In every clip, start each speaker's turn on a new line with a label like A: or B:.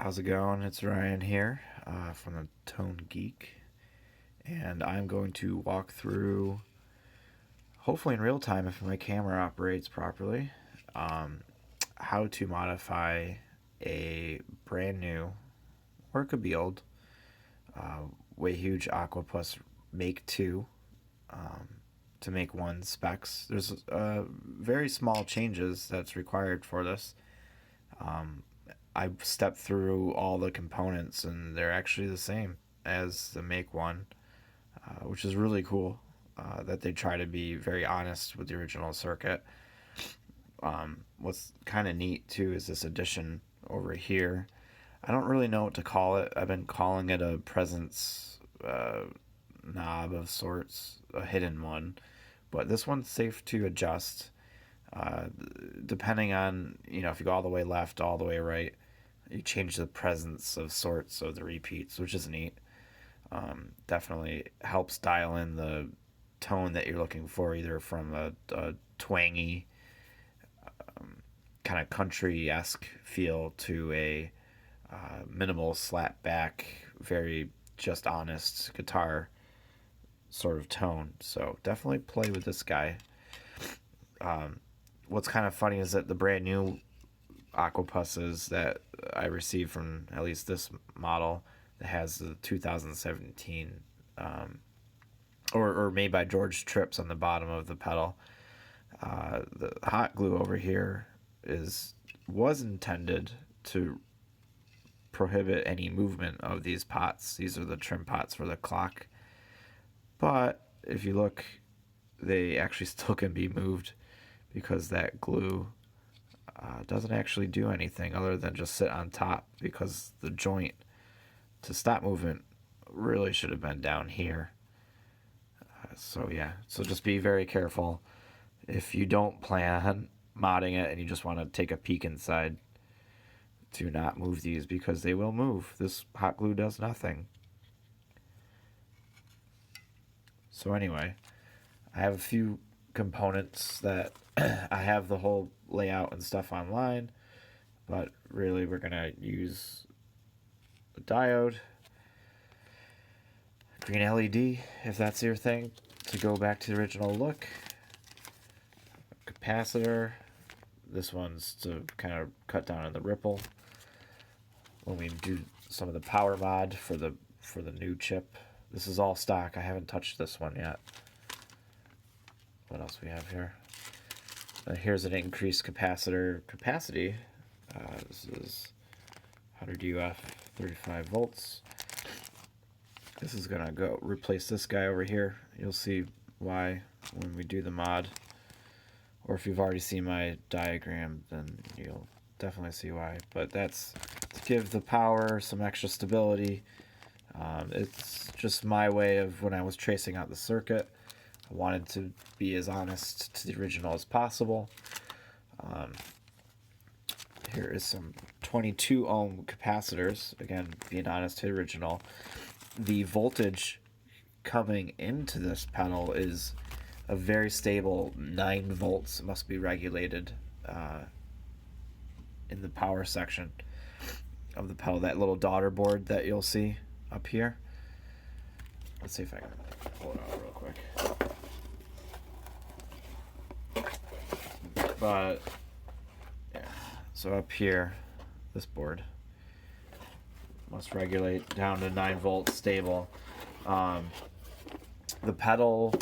A: How's it going? It's Ryan here from the Tone Geek, and I'm going to walk through, hopefully in real time if my camera operates properly, um, how to modify a brand new, or it could be old, uh, way huge Aqua-Puss MK2 um, to MK1 specs. There's very small changes that's required for this. Um, I stepped through all the components and they're actually the same as the MK1, which is really cool. That they try to be very honest with the original circuit. What's kind of neat too is this addition over here. I don't really know what to call it. I've been calling it a presence knob of sorts, a hidden one, but this one's safe to adjust. Uh, Depending on, if you go all the way left, all the way right, you change the presence of sorts of the repeats, which is neat. Definitely helps dial in the tone that you're looking for, either from a twangy, kind of country-esque feel to a minimal slap back, very just honest guitar sort of tone. So definitely play with this guy. What's kind of funny is that the brand new Aqua-Pusses that I received from at least this model that has the 2017 or made by George Trips on the bottom of the pedal. The hot glue over here was intended to prohibit any movement of these pots. These are the trim pots for the clock. But if you look, they actually still can be moved because that glue doesn't actually do anything other than just sit on top, because the joint to stop movement really should have been down here. So just be very careful if you don't plan on modding it and you just want to take a peek inside, to not move these, because they will move. This hot glue does nothing. So anyway, I have a few components that I have the whole layout and stuff online, but really we're going to use a diode, green LED if that's your thing, to go back to the original look, a capacitor, this one's to kind of cut down on the ripple when we do some of the power mod for the new chip. This is all stock. I haven't touched this one yet. What else we have here? Here's an increased capacitor capacity. This is 100 UF, 35 volts. This is gonna go replace this guy over here. You'll see why when we do the mod. Or if you've already seen my diagram, then you'll definitely see why. But that's to give the power some extra stability. It's just my way of, when I was tracing out the circuit, I wanted to be as honest to the original as possible. Here is some 22 ohm capacitors, again being honest to the original. The voltage coming into this pedal is a very stable 9 volts. It must be regulated in the power section of the pedal, that little daughter board that you'll see up here. Let's see if I can pull it out real quick. But yeah, so up here, this board must regulate down to 9 volts stable. The pedal,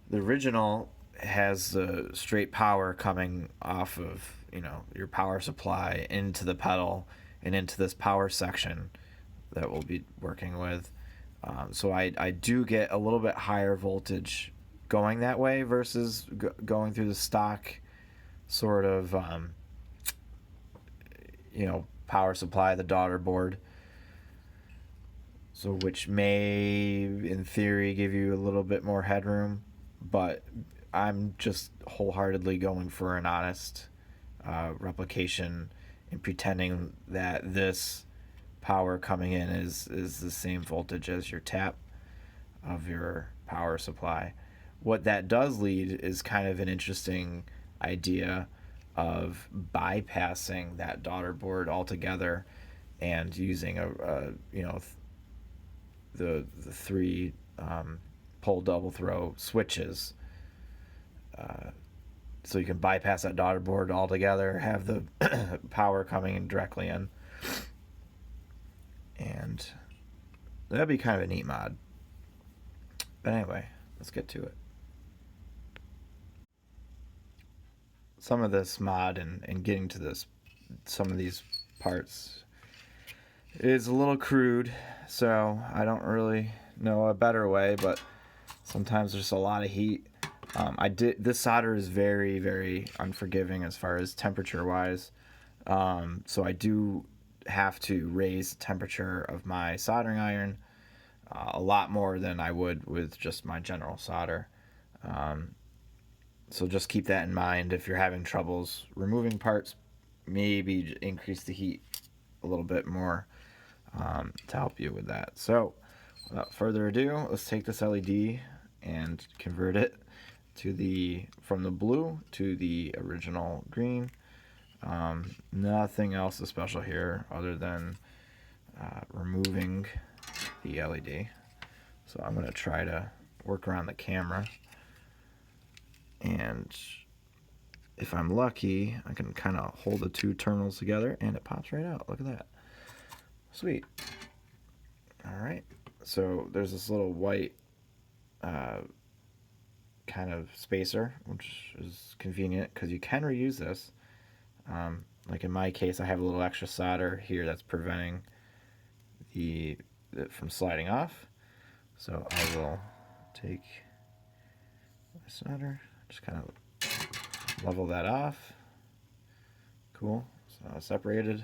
A: the original, has the straight power coming off of, your power supply into the pedal and into this power section that we'll be working with. So I do get a little bit higher voltage going that way versus going through the stock sort of power supply, the daughter board. So which may, in theory, give you a little bit more headroom, but I'm just wholeheartedly going for an honest replication and pretending that this power coming in is the same voltage as your tap of your power supply. What that does lead is kind of an interesting idea of bypassing that daughter board altogether and using you know, the three pole double throw switches, so you can bypass that daughter board altogether, have the power coming in directly in, and that'd be kind of a neat mod. But anyway, let's get to it. Some of this mod and getting to this, some of these parts is a little crude, so I don't really know a better way, but sometimes there's a lot of heat. This solder is very, very unforgiving as far as temperature wise, so I do have to raise the temperature of my soldering iron a lot more than I would with just my general solder. So just keep that in mind if you're having troubles removing parts. Maybe increase the heat a little bit more to help you with that. So without further ado, let's take this LED and convert it to from the blue to the original green. Nothing else special here other than removing the LED. So I'm going to try to work around the camera, and if I'm lucky, I can kind of hold the two terminals together and it pops right out. Look at that. Sweet. Alright, so there's this little white kind of spacer, which is convenient because you can reuse this. Like in my case, I have a little extra solder here that's preventing it from sliding off. So I will take my solder, just kind of level that off. Cool. So separated.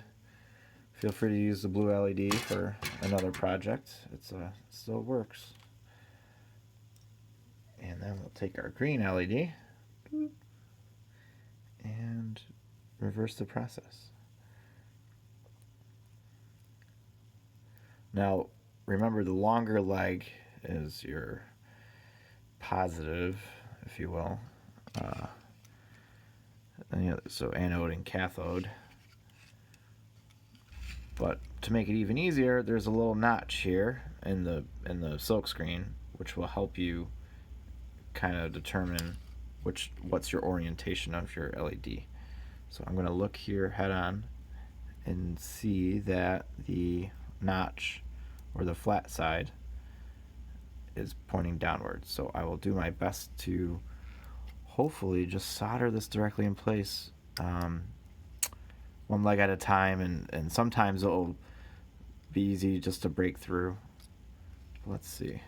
A: Feel free to use the blue LED for another project. It still works. And then we'll take our green LED and reverse the process. Now, remember, the longer leg is your positive, if you will. So anode and cathode. But to make it even easier, there's a little notch here in the silk screen, which will help you kind of determine what's your orientation of your LED. So I'm going to look here head on and see that the notch, or the flat side, is pointing downwards. So I will do my best to hopefully just solder this directly in place, one leg at a time, and sometimes it'll be easy just to break through. Let's see.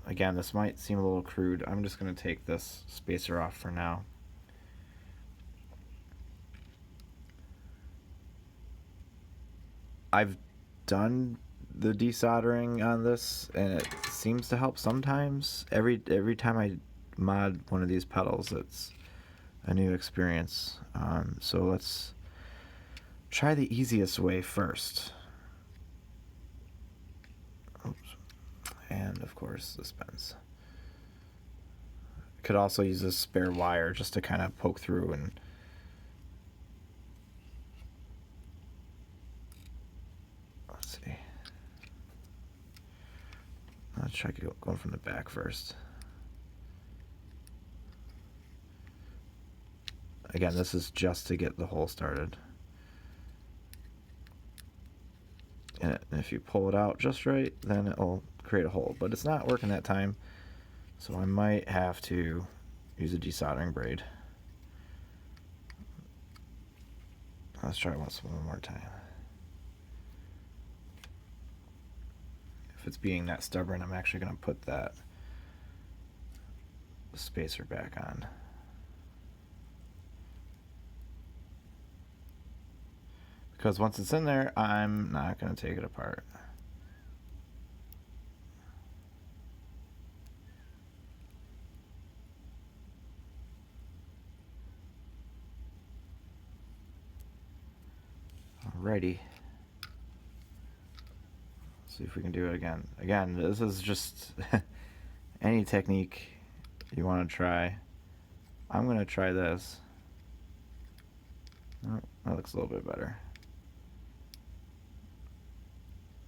A: Again, this might seem a little crude. I'm just going to take this spacer off for now. I've done the desoldering on this, and it seems to help sometimes. Every time I mod one of these pedals, it's a new experience. So let's try the easiest way first. Oops. And of course this bends. Could also use a spare wire just to kind of poke through and let's see. Let's try going from the back first. Again, this is just to get the hole started. And if you pull it out just right, then it'll create a hole. But it's not working that time, so I might have to use a desoldering braid. Let's try one more time. If it's being that stubborn, I'm actually going to put that spacer back on. Because once it's in there, I'm not going to take it apart. Alrighty. Let's see if we can do it again. Again, this is just any technique you want to try. I'm going to try this. Oh, that looks a little bit better.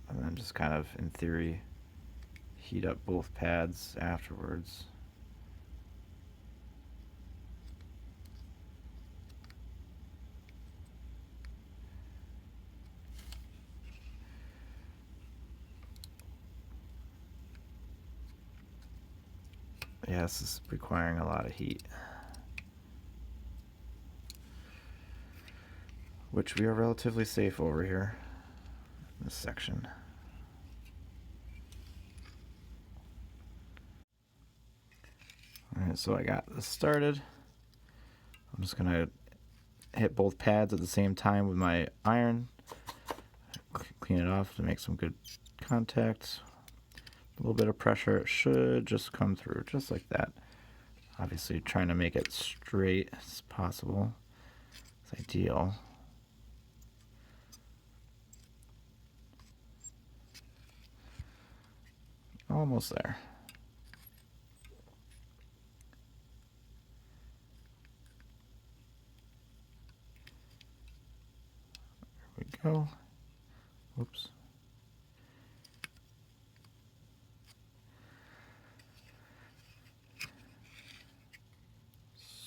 A: and then just kind of, in theory, heat up both pads afterwards. Yeah, this is requiring a lot of heat, which we are relatively safe over here in this section. Alright, so I got this started. I'm just going to hit both pads at the same time with my iron. Clean it off to make some good contact. A little bit of pressure, it should just come through, just like that. Obviously trying to make it straight as possible. It's ideal. Almost there. There we go. Whoops.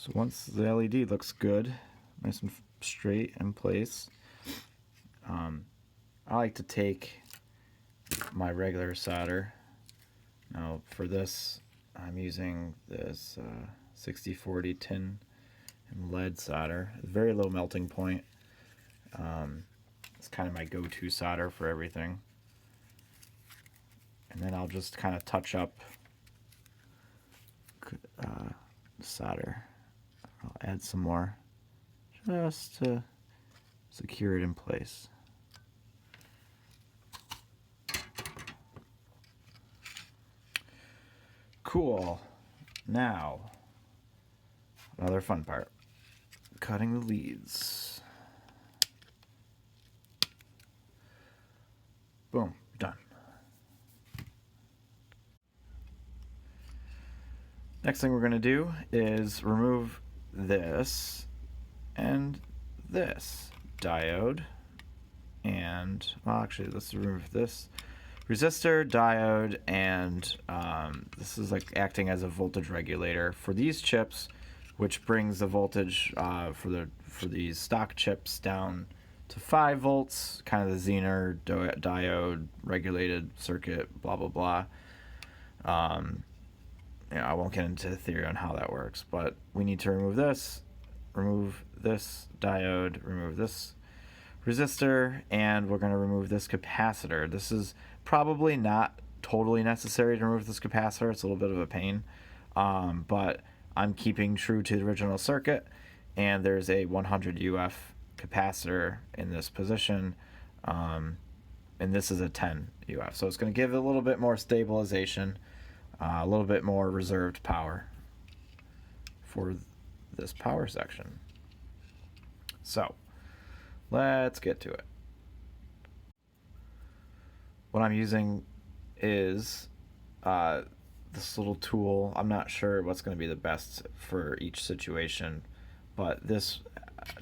A: So once the LED looks good, nice and straight in place, I like to take my regular solder. Now for this, I'm using this 6040 tin and lead solder. Very low melting point. It's kind of my go-to solder for everything. And then I'll just kind of touch up solder. I'll add some more just to secure it in place. Cool. Now, another fun part. Cutting the leads. Boom, done. Next thing we're going to do is remove this and this diode, and, well, actually, let's remove this resistor, diode, and this is like acting as a voltage regulator for these chips, which brings the voltage for these stock chips down to 5 volts, kind of the Zener diode regulated circuit, blah, blah, blah. I won't get into the theory on how that works, but we need to remove this diode, remove this resistor, and we're going to remove this capacitor. This is probably not totally necessary to remove this capacitor. It's a little bit of a pain, but I'm keeping true to the original circuit, and there's a 100 UF capacitor in this position, and this is a 10 UF, so it's going to give it a little bit more stabilization, a little bit more reserved power for this power section. So let's get to it. What I'm using is this little tool. I'm not sure what's going to be the best for each situation, but this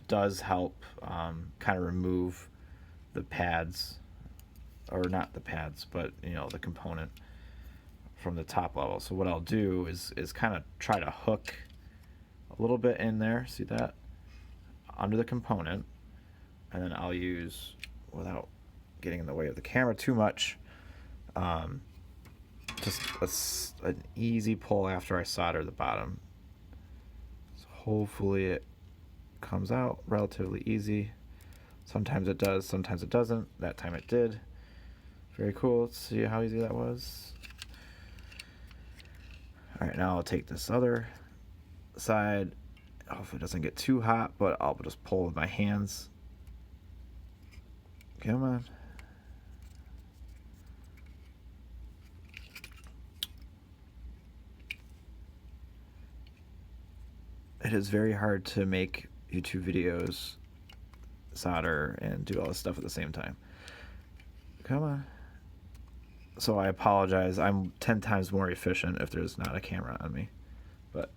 A: does help kind of remove the pads, or not the pads, but the component from the top level. So what I'll do is kind of try to hook a little bit in there, see that, under the component, and then I'll use, without getting in the way of the camera too much, just an easy pull after I solder the bottom. So hopefully it comes out relatively easy. Sometimes it does, sometimes it doesn't. That time it did. Very cool. Let's see how easy that was. All right, now I'll take this other side. Hopefully it doesn't get too hot, but I'll just pull with my hands. Come on. It is very hard to make YouTube videos, solder, and do all this stuff at the same time. Come on. So I apologize. I'm 10 times more efficient if there's not a camera on me. But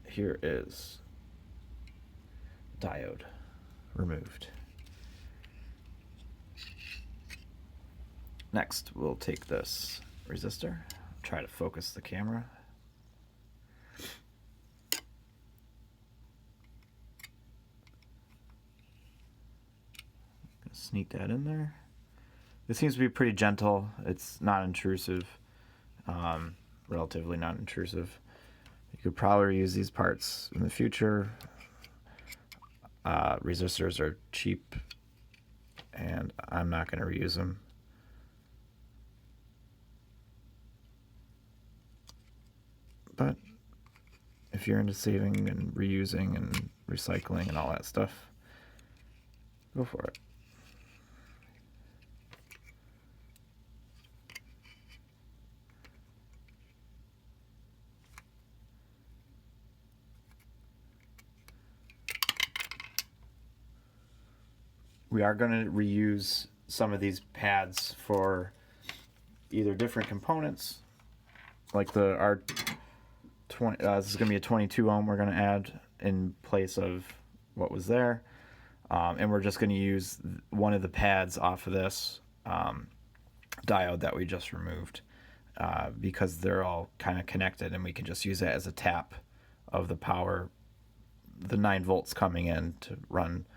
A: here is diode removed. Next, we'll take this resistor, try to focus the camera. Sneak that in there. This seems to be pretty gentle. It's not intrusive, relatively not intrusive. You could probably use these parts in the future. Resistors are cheap, and I'm not going to reuse them. But if you're into saving and reusing and recycling and all that stuff, go for it. We are going to reuse some of these pads for either different components, like our 20. This is going to be a 22 ohm we're going to add in place of what was there, and we're just going to use one of the pads off of this diode that we just removed because they're all kind of connected, and we can just use it as a tap of the power, the 9 volts coming in to run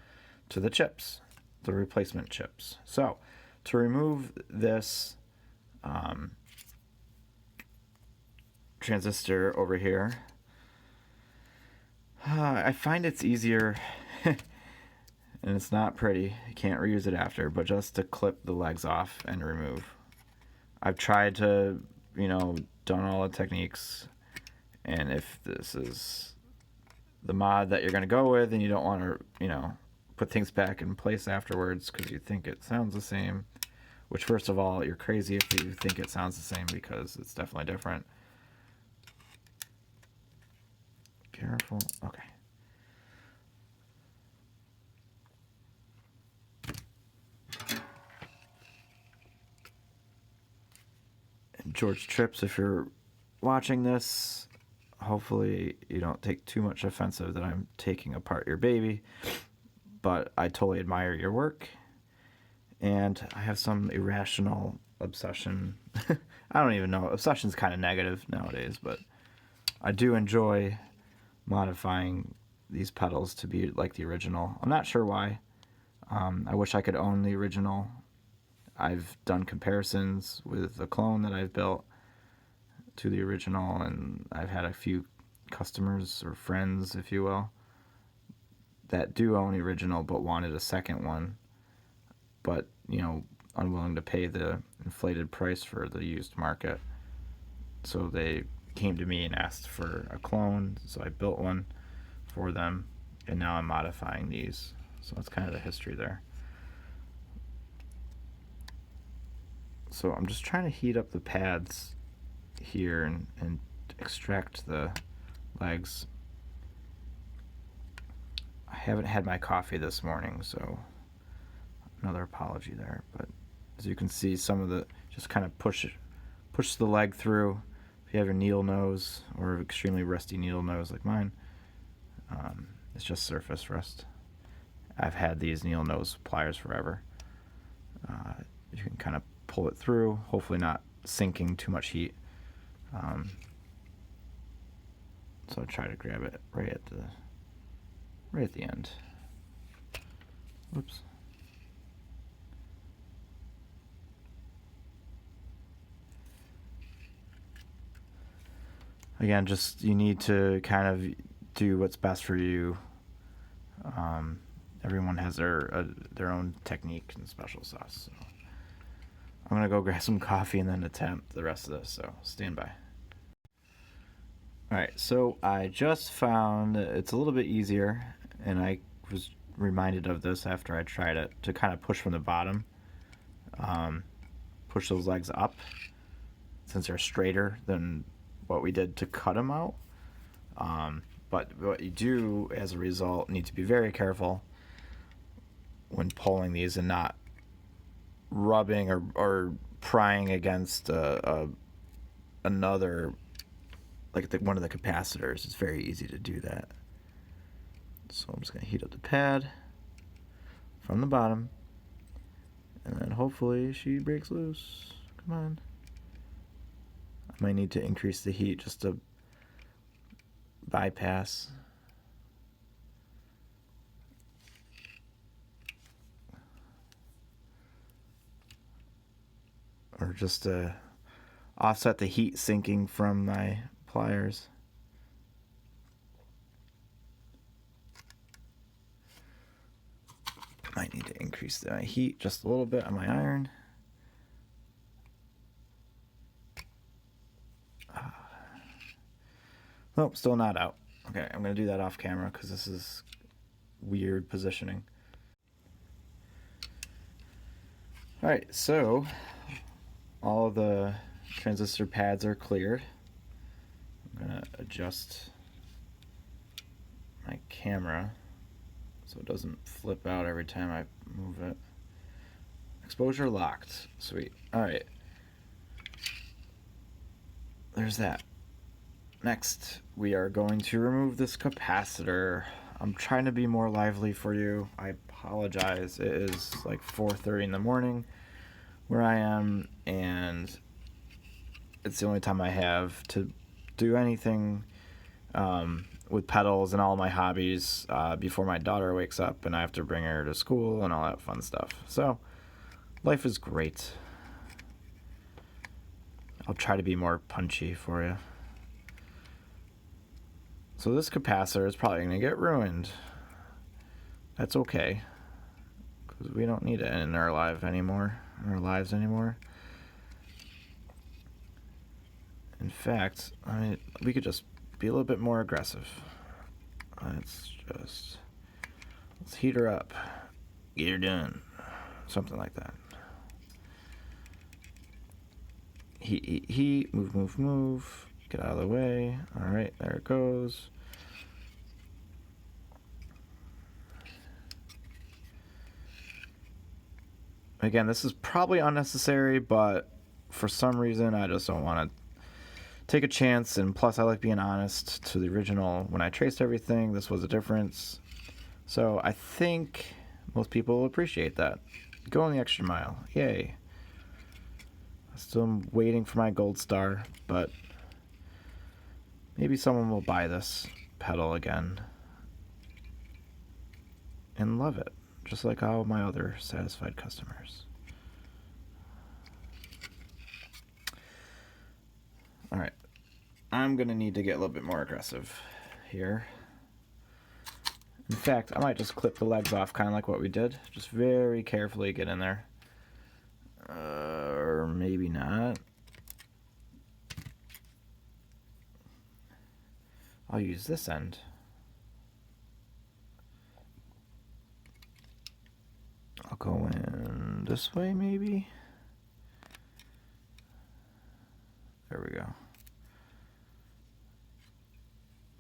A: to the chips, the replacement chips. So to remove this transistor over here, I find it's easier and it's not pretty, you can't reuse it after, but just to clip the legs off and remove. I've tried to, done all the techniques, and if this is the mod that you're going to go with and you don't want to, put things back in place afterwards because you think it sounds the same, which first of all, you're crazy if you think it sounds the same because it's definitely different. Careful. Okay. And George Trips, if you're watching this, hopefully you don't take too much offensive that I'm taking apart your baby, but I totally admire your work, and I have some irrational obsession. I don't even know. Obsession's kind of negative nowadays, but I do enjoy modifying these pedals to be like the original. I'm not sure why. I wish I could own the original. I've done comparisons with the clone that I've built to the original, and I've had a few customers or friends, if you will, that do own the original but wanted a second one, but unwilling to pay the inflated price for the used market. So they came to me and asked for a clone, so I built one for them, and now I'm modifying these. So that's kind of the history there. So I'm just trying to heat up the pads here and extract the legs. I haven't had my coffee this morning, so another apology there. But as you can see, some of the just kind of push the leg through. If you have your needle nose or extremely rusty needle nose like mine, it's just surface rust. I've had these needle nose pliers forever. You can kind of pull it through, hopefully not sinking too much heat. So I try to grab it right at the end. Whoops. Again, just you need to kind of do what's best for you. Everyone has their own technique and special sauce. So I'm gonna go grab some coffee and then attempt the rest of this. So stand by. All right, so I just found it's a little bit easier, and I was reminded of this after I tried it, to kind of push from the bottom, push those legs up, since they're straighter than what we did to cut them out. But what you do as a result, need to be very careful when pulling these and not rubbing or prying against another, like one of the capacitors. It's very easy to do that. So I'm just going to heat up the pad from the bottom And then hopefully she breaks loose. Come on. I might need to increase the heat just to bypass. Or just to offset the heat sinking from my pliers. Might need to increase the heat just a little bit on my iron. Nope, still not out. Okay, I'm going to do that off camera because this is weird positioning. Alright, so all of the transistor pads are cleared. I'm going to adjust my camera so it doesn't flip out every time I move it. Exposure locked. Sweet. Alright. There's that. Next, we are going to remove this capacitor. I'm trying to be more lively for you. I apologize. It is like 4:30 in the morning where I am, and it's the only time I have to do anything with pedals and all my hobbies before my daughter wakes up and I have to bring her to school and all that fun stuff. So, life is great. I'll try to be more punchy for you. So this capacitor is probably going to get ruined. That's okay, because we don't need it in our lives anymore. In fact, we could just be a little bit more aggressive. Let's heat her up. Get her done. Something like that. Heat. Move. Get out of the way. Alright, there it goes. Again, this is probably unnecessary, but for some reason I just don't want to take a chance, and plus I like being honest. To the original, when I traced everything, this was a difference. So I think most people will appreciate that. Going the extra mile. Yay. Still waiting for my gold star, but maybe someone will buy this pedal again and love it, just like all my other satisfied customers. Alright, I'm going to need to get a little bit more aggressive here. In fact, I might just clip the legs off, kind of like what we did. Just very carefully get in there. Or maybe not. I'll use this end. I'll go in this way, maybe. There we go.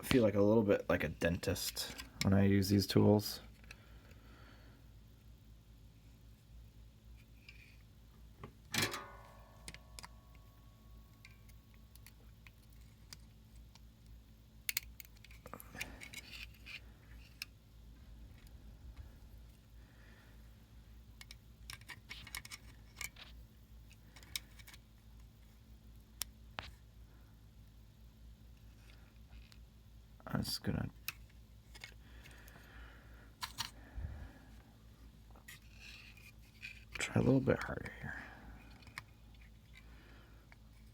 A: I feel like a little bit like a dentist when I use these tools. I'm just gonna try a little bit harder here.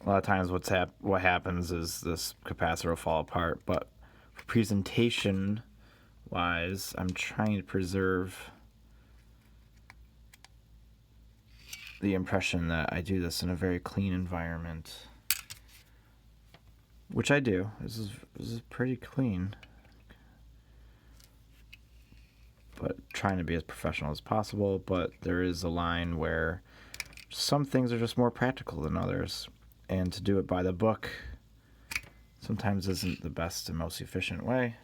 A: A lot of times what happens is this capacitor will fall apart, but for presentation wise, I'm trying to preserve the impression that I do this in a very clean environment. Which I do. This is pretty clean. But trying to be as professional as possible, but there is a line where some things are just more practical than others. And to do it by the book sometimes isn't the best and most efficient way.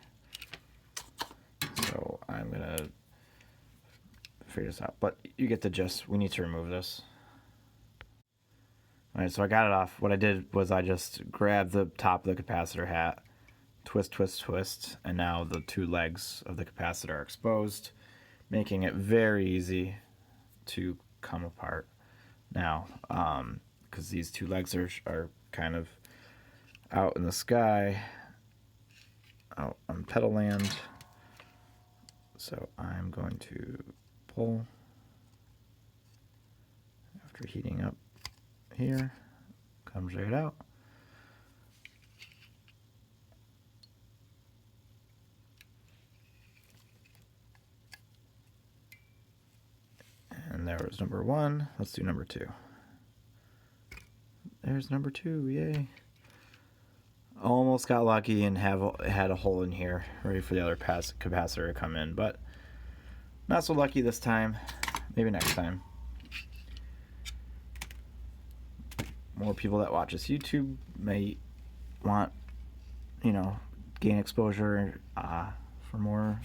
A: So I'm going to figure this out. But you get the gist. We need to remove this. Alright, so I got it off. What I did was I just grabbed the top of the capacitor hat, twist, and now the two legs of the capacitor are exposed, making it very easy to come apart now, because these two legs are kind of out in the sky, out on pedal land. So I'm going to pull after heating up here, comes right out. And there was number one. Let's do number two. There's number two, yay. Almost got lucky and had a hole in here ready for the other capacitor to come in, but not so lucky this time. Maybe next time. More people that watch this YouTube may want, gain exposure for more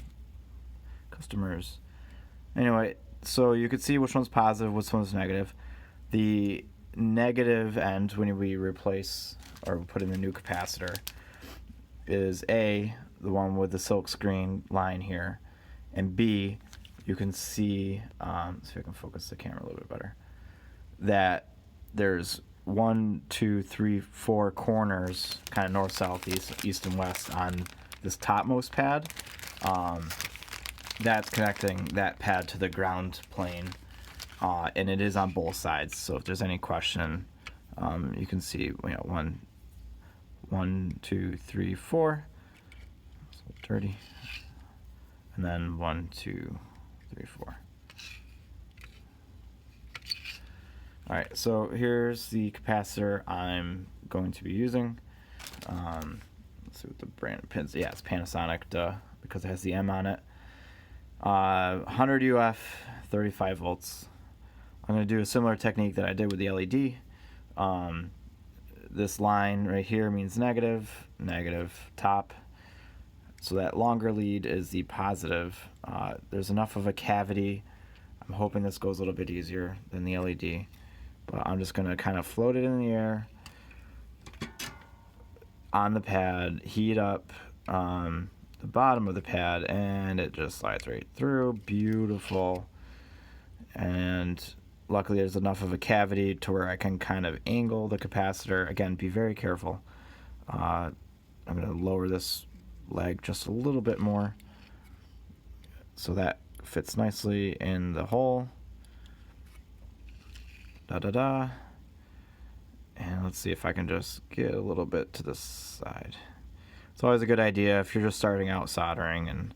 A: customers. Anyway, so you could see which one's positive, which one's negative. The negative end, when we replace or put in the new capacitor, is A, the one with the silk screen line here, and B, you can see, see if I can focus the camera a little bit better, that there's 1, 2, 3, 4 corners, kind of north, south, east, and west on this topmost pad. That's connecting that pad to the ground plane, and it is on both sides. So if there's any question, you can see 1, 2, 3, 4. It's a little dirty. And then 1, 2, 3, 4. All right, so here's the capacitor I'm going to be using. Let's see what the brand pins. Yeah, it's Panasonic, duh, because it has the M on it. 100 UF, 35 volts. I'm going to do a similar technique that I did with the LED. This line right here means negative, negative top. So that longer lead is the positive. There's enough of a cavity. I'm hoping this goes a little bit easier than the LED. But I'm just going to kind of float it in the air on the pad, heat up the bottom of the pad, and it just slides right through. Beautiful. And luckily there's enough of a cavity to where I can kind of angle the capacitor. Again, be very careful. I'm going to lower this leg just a little bit more so that fits nicely in the hole. Da-da-da. And let's see if I can just get a little bit to the side. It's always a good idea if you're just starting out soldering and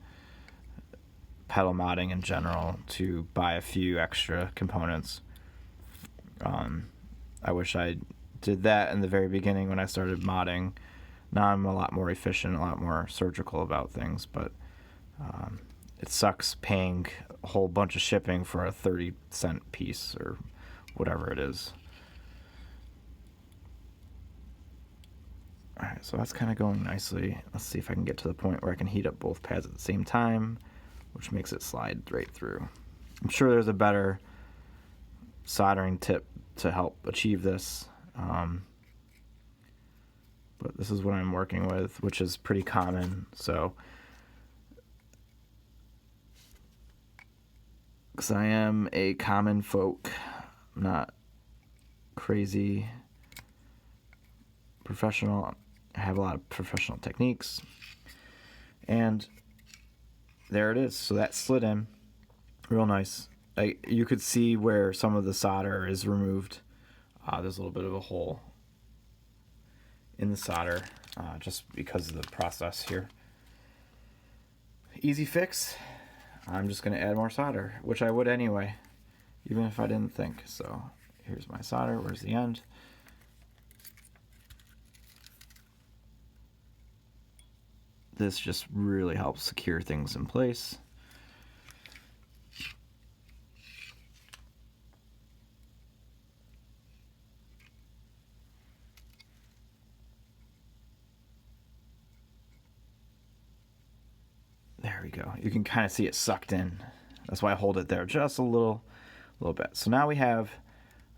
A: pedal modding in general to buy a few extra components. I wish I did that in the very beginning when I started modding. Now I'm a lot more efficient, a lot more surgical about things, but it sucks paying a whole bunch of shipping for a 30-cent piece or whatever it is. Alright, so that's kind of going nicely. Let's see if I can get to the point where I can heat up both pads at the same time, which makes it slide right through. I'm sure there's a better soldering tip to help achieve this, but this is what I'm working with, which is pretty common. So, because I am a common folk, not crazy professional. I have a lot of professional techniques, and there it is. So that slid in real nice. You could see where some of the solder is removed. There's a little bit of a hole in the solder just because of the process here. Easy fix. I'm just going to add more solder, which I would anyway, even if I didn't think. So here's my solder. Where's the end? This just really helps secure things in place. There we go. You can kind of see it sucked in. That's why I hold it there just a little bit. So now we have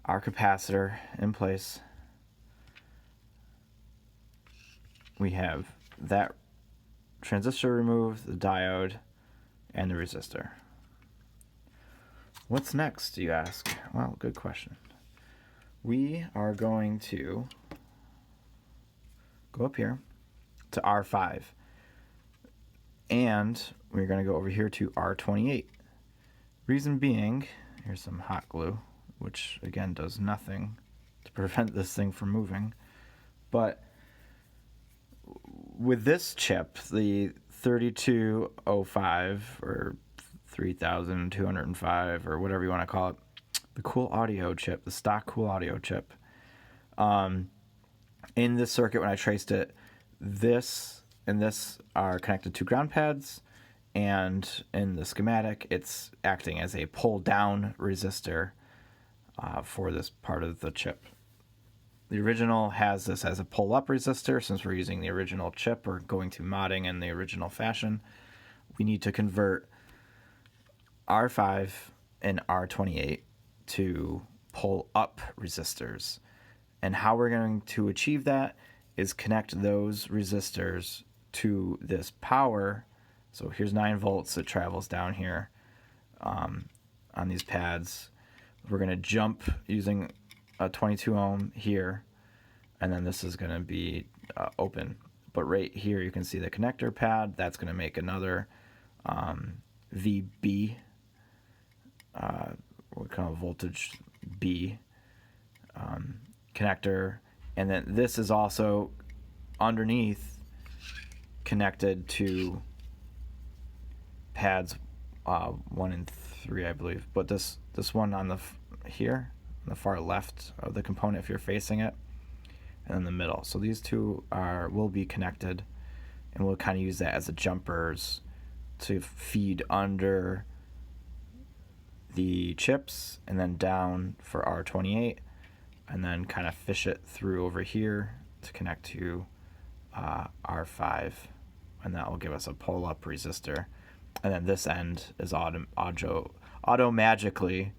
A: our capacitor in place. We have that transistor removed, the diode, and the resistor. What's next, you ask? Well, good question. We are going to go up here to R5, and we're going to go over here to R28. Reason being, here's some hot glue, which again does nothing to prevent this thing from moving, but with this chip, the 3205 or 3205 or whatever you want to call it, the cool audio chip, the stock cool audio chip, in this circuit, when I traced it, this and this are connected to ground pads, and in the schematic, it's acting as a pull-down resistor for this part of the chip. The original has this as a pull-up resistor. Since we're using the original chip or going to modding in the original fashion, we need to convert R5 and R28 to pull-up resistors. And how we're going to achieve that is connect those resistors to this power. So here's 9 volts that travels down here on these pads. We're going to jump using a 22 ohm here, and then this is going to be open. But right here you can see the connector pad. That's going to make another VB, what kind of voltage B connector, and then this is also underneath connected to pads 1 and 3, I believe. But this one on the here on the far left of the component, if you're facing it, and in the middle. So these two will be connected, and we'll kind of use that as the jumpers to feed under the chips and then down for R28, and then kind of fish it through over here to connect to R5, and that will give us a pull-up resistor. And then this end is auto magically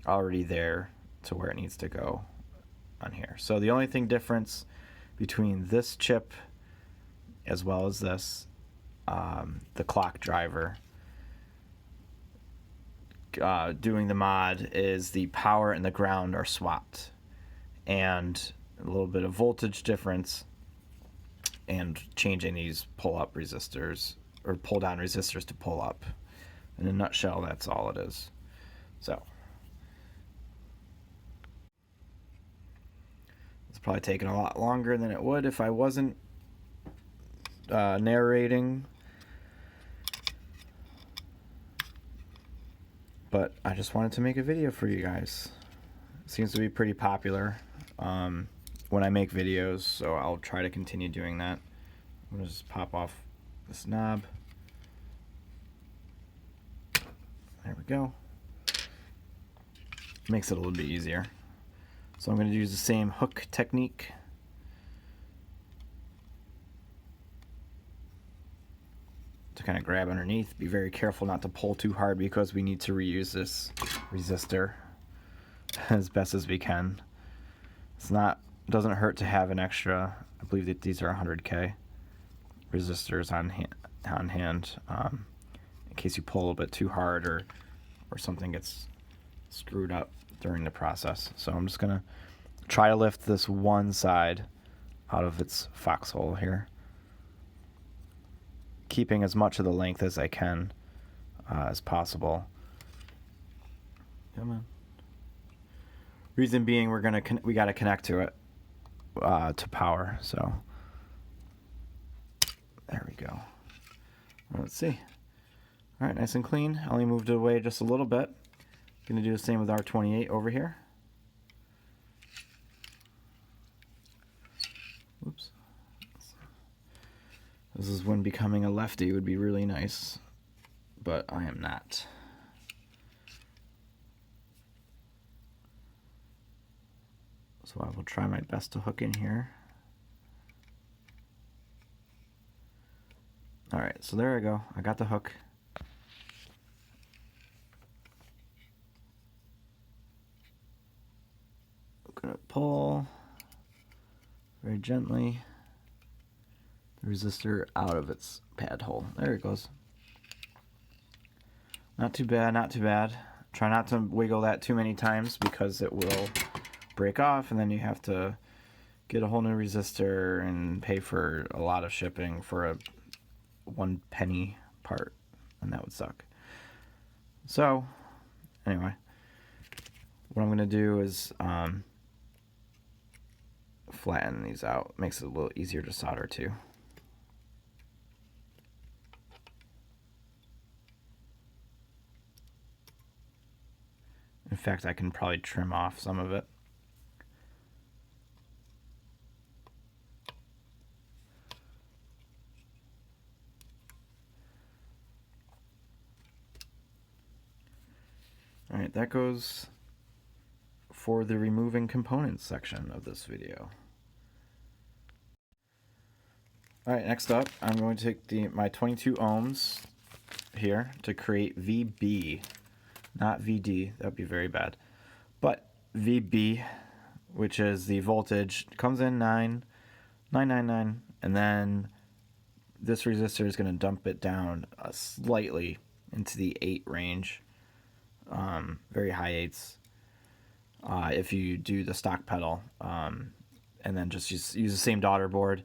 A: already there to where it needs to go on here. So the only thing difference between this chip as well as this, the clock driver, doing the mod, is the power and the ground are swapped, and a little bit of voltage difference, and changing these pull-up resistors or pull-down resistors to pull-up. In a nutshell, that's all it is. So it's probably taken a lot longer than it would if I wasn't narrating, but I just wanted to make a video for you guys. It seems to be pretty popular when I make videos, so I'll try to continue doing that. I'm gonna just pop off this knob. There we go. Makes it a little bit easier. So I'm going to use the same hook technique. To kind of grab underneath. Be very careful not to pull too hard because we need to reuse this resistor as best as we can. It doesn't hurt to have an extra, I believe that these are 100K resistors on hand, in case you pull a little bit too hard or something gets screwed up during the process. So I'm just gonna try to lift this one side out of its foxhole here, keeping as much of the length as I can as possible. Come on. Reason being, we got to connect to it to power. So there we go. Well, let's see. All right, nice and clean. I only moved it away just a little bit. Going to do the same with R28 over here. Whoops. This is when becoming a lefty would be really nice, but I am not. So I will try my best to hook in here. All right, so there I go. I got the hook. I'm gonna pull very gently the resistor out of its pad hole. There it goes. Not too bad, not too bad. Try not to wiggle that too many times because it will break off, and then you have to get a whole new resistor and pay for a lot of shipping for a 1 penny part, and that would suck. So anyway, what I'm going to do is flatten these out. Makes it a little easier to solder too. In fact, I can probably trim off some of it. All right, that goes for the removing components section of this video. All right, next up, I'm going to take my 22 ohms here to create VB. Not VD, that would be very bad. But VB, which is the voltage, comes in 999, and then this resistor is going to dump it down slightly into the 8 range, very high 8s. If you do the stock pedal, and then just use the same daughter board.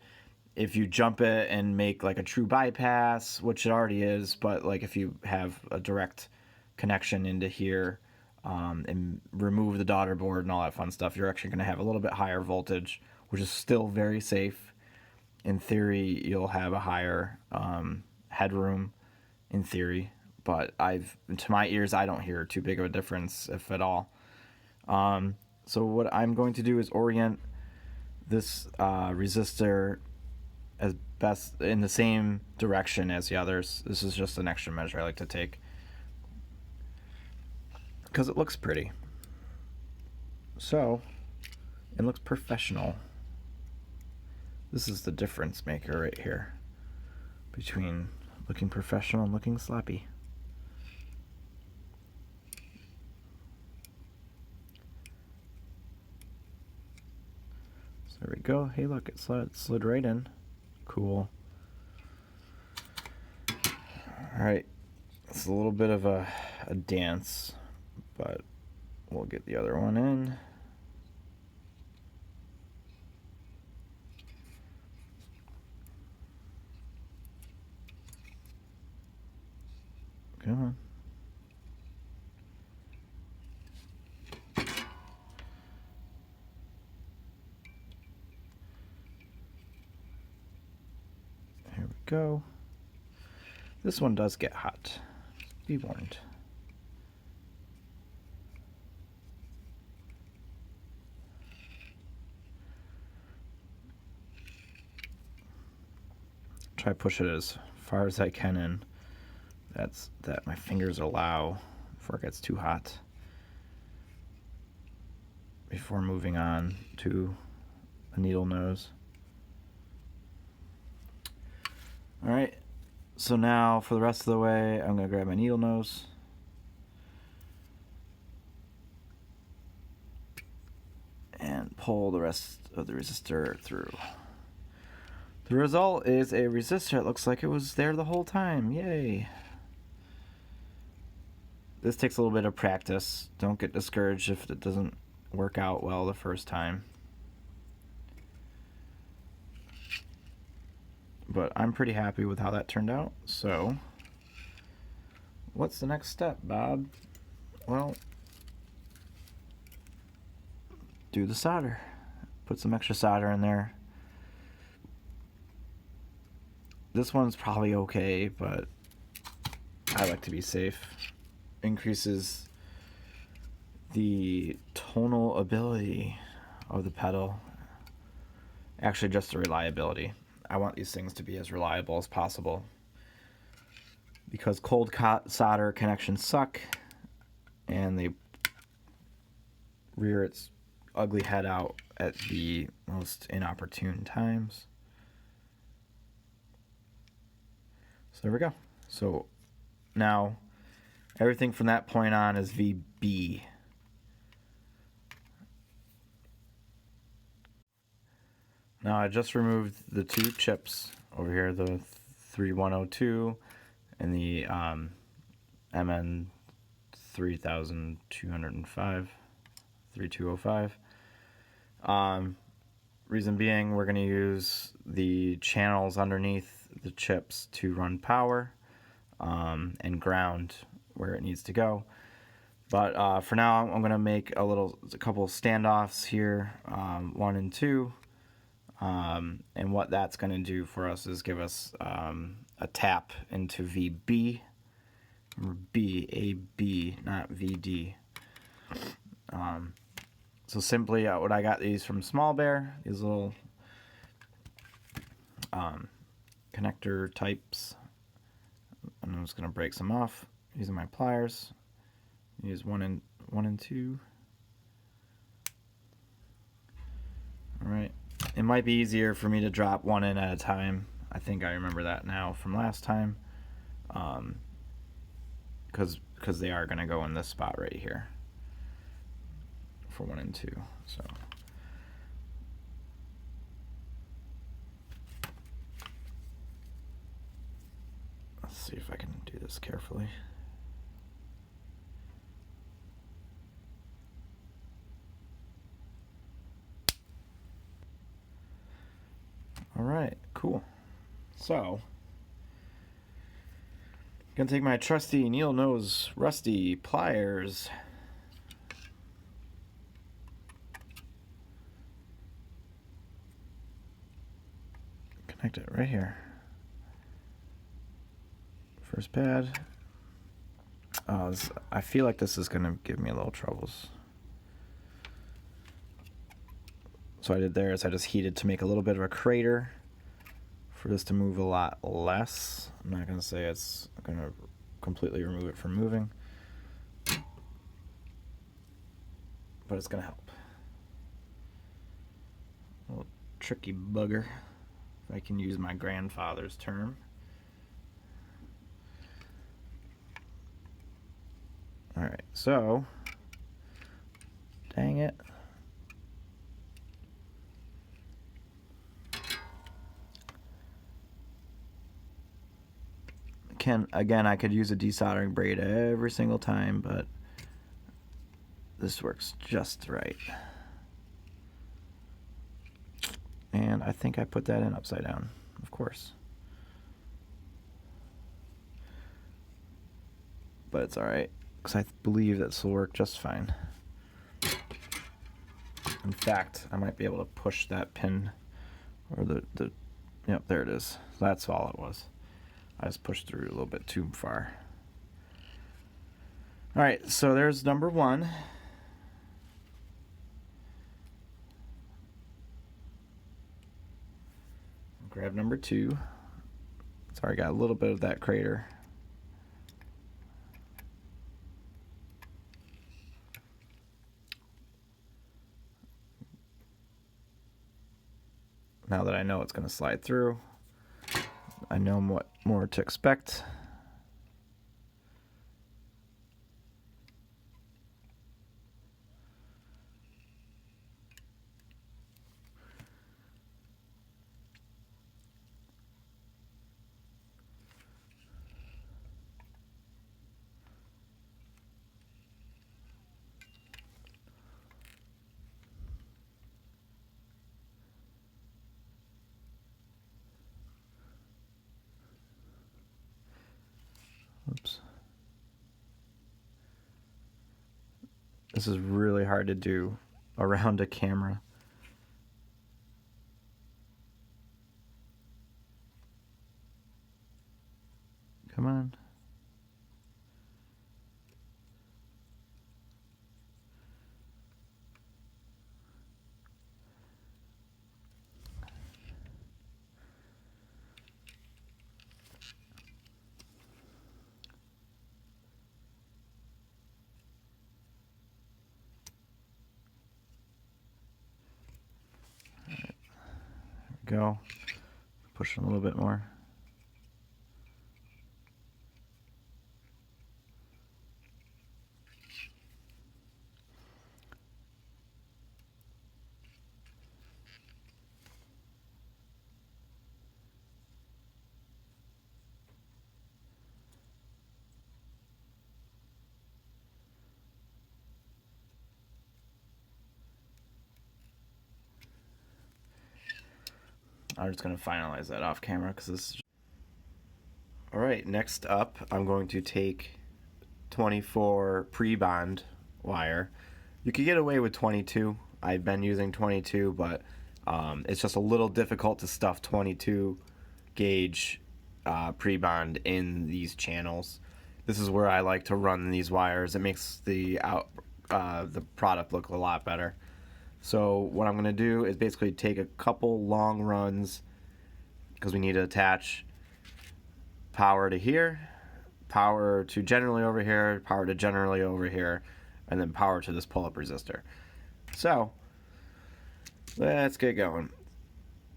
A: If you jump it and make like a true bypass, which it already is, but like if you have a direct connection into here and remove the daughter board and all that fun stuff, you're actually going to have a little bit higher voltage, which is still very safe. In theory, you'll have a higher headroom in theory, but to my ears, I don't hear too big of a difference, if at all. So what I'm going to do is orient this resistor as best in the same direction as the others. This is just an extra measure I like to take, because it looks pretty. So it looks professional. This is the difference maker right here between looking professional and looking sloppy. So there we go. Hey, look, it slid right in. Cool. All right, it's a little bit of a dance, but we'll get the other one in. Come on. Here we go. This one does get hot. Be warned. Try to push it as far as I can in. That my fingers allow before it gets too hot, before moving on to a needle nose. All right, so now for the rest of the way, I'm going to grab my needle nose. And pull the rest of the resistor through. The result is a resistor that looks like it was there the whole time. Yay! This takes a little bit of practice. Don't get discouraged if it doesn't work out well the first time. But I'm pretty happy with how that turned out. So, what's the next step, Bob? Well, do the solder. Put some extra solder in there. This one's probably okay, but I like to be safe. Increases the tonal ability of the pedal. Actually, just the reliability. I want these things to be as reliable as possible, because cold solder connections suck and they rear its ugly head out at the most inopportune times. So there we go. So now everything from that point on is VB. Now I just removed the 2 chips over here, the 3102 and the MN3005 MN3005 3205. Reason being, we're going to use the channels underneath the chips to run power and ground where it needs to go. But for now, I'm going to make a couple standoffs here, 1 and 2. And what that's going to do for us is give us a tap into VB. Remember, BAB, not VD. So simply, what I got these from Small Bear, these little connector types. And I'm just going to break some off using my pliers. Use 1 and 2. All right. It might be easier for me to drop one in at a time. I think I remember that now from last time. Because they are going to go in this spot right here for 1 and 2. So let's see if I can do this carefully. All right, cool. So I'm gonna take my trusty needle nose rusty pliers. Connect it right here. First pad. I feel like this is gonna give me a little troubles. So what I did there is I just heated to make a little bit of a crater for this to move a lot less. I'm not gonna say it's gonna completely remove it from moving, but it's gonna help. A little tricky bugger, if I can use my grandfather's term. Alright, so, dang it. Again, I could use a desoldering braid every single time, but this works just right. And I think I put that in upside down, of course. But it's alright, because I believe this will work just fine. In fact, I might be able to push that pin, or yep, there it is. That's all it was. I just pushed through a little bit too far. Alright, so there's number 1. Grab number 2. Sorry, I got a little bit of that crater. Now that I know it's going to slide through, I know what more to expect. Oops. This is really hard to do around a camera. Come on. Go. Push a little bit more. I'm just going to finalize that off camera because this is... Alright, next up I'm going to take 24 pre-bond wire. You could get away with 22. I've been using 22, but it's just a little difficult to stuff 22 gauge pre-bond in these channels. This is where I like to run these wires. It makes the product look a lot better. So what I'm going to do is basically take a couple long runs, because we need to attach power to here, power to generally over here, power to generally over here, and then power to this pull-up resistor. So let's get going.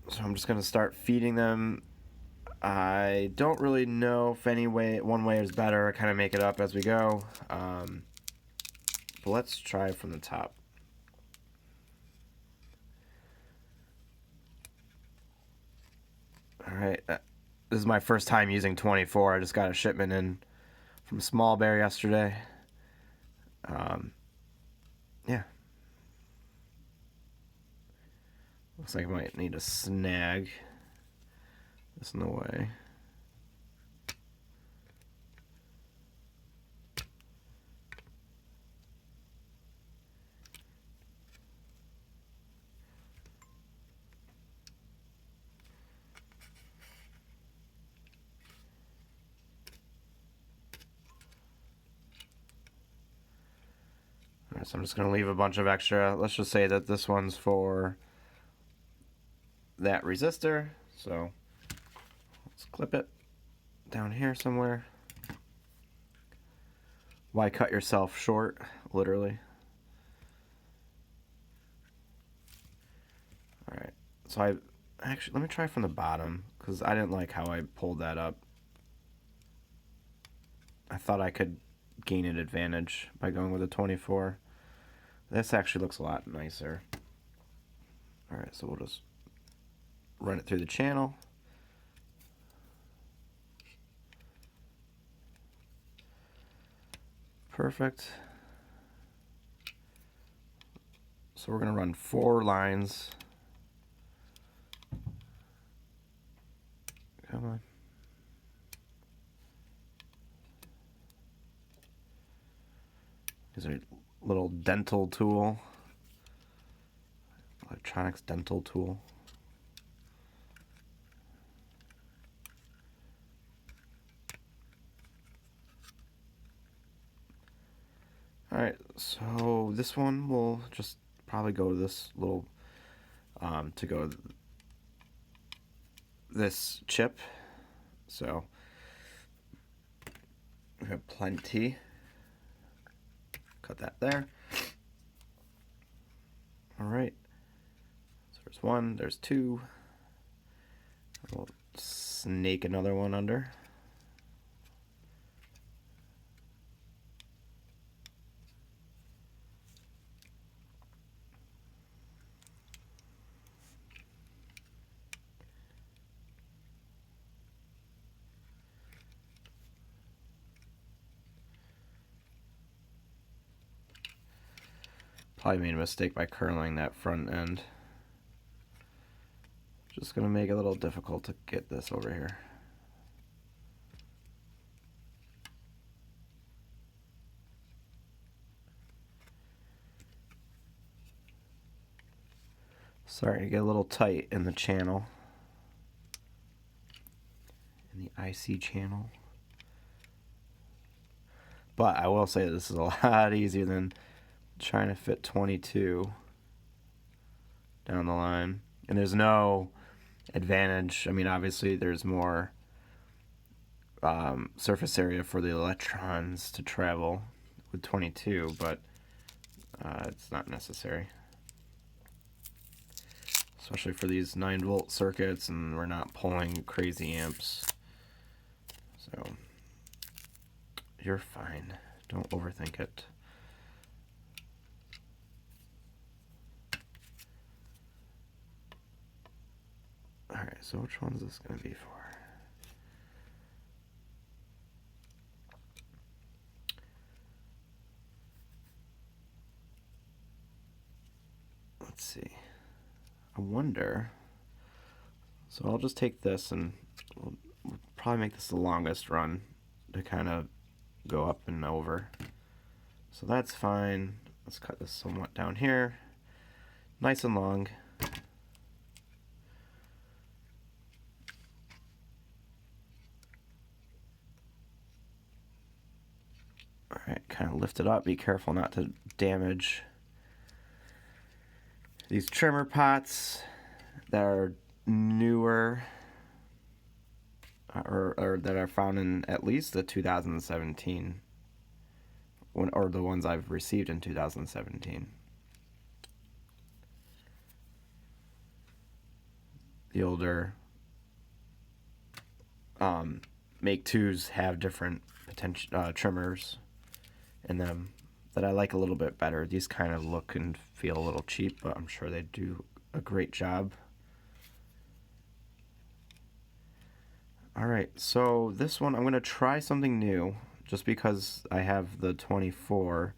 A: So I'm just going to start feeding them. I don't really know if one way is better. I kind of make it up as we go. But let's try from the top. Alright, this is my first time using 24. I just got a shipment in from Small Bear yesterday. Yeah. Looks like I might need a snag this in the way. Alright, so I'm just going to leave a bunch of extra. Let's just say that this one's for that resistor. So let's clip it down here somewhere. Why cut yourself short, literally? Alright, so actually, let me try from the bottom, because I didn't like how I pulled that up. I thought I could gain an advantage by going with a 24. This actually looks a lot nicer. Alright, so we'll just run it through the channel. Perfect. So we're going to run 4 lines. Come on. These are little dental tool. Electronics dental tool. Alright, so this one will just probably go to this little, this chip. So we have plenty. Cut that there. Alright, so there's 1, there's 2. We'll snake another one under. Probably made a mistake by curling that front end. Just gonna make it a little difficult to get this over here. Sorry to get a little tight in the channel, in the IC channel. But I will say this is a lot easier than trying to fit 22 down the line. And there's no advantage. I mean, obviously there's more surface area for the electrons to travel with 22, but it's not necessary. Especially for these 9-volt circuits, and we're not pulling crazy amps. So you're fine. Don't overthink it. Alright, so which one is this going to be for? Let's see. I wonder. So I'll just take this and we'll probably make this the longest run to kind of go up and over. So that's fine. Let's cut this somewhat down here. Nice and long. Alright, kind of lift it up. Be careful not to damage these trimmer pots that are newer or that are found in at least the 2017 or the ones I've received in 2017. The older MK2s have different trimmers in them that I like a little bit better. These kind of look and feel a little cheap, but I'm sure they do a great job. Alright, so this one I'm going to try something new. Just because I have the 24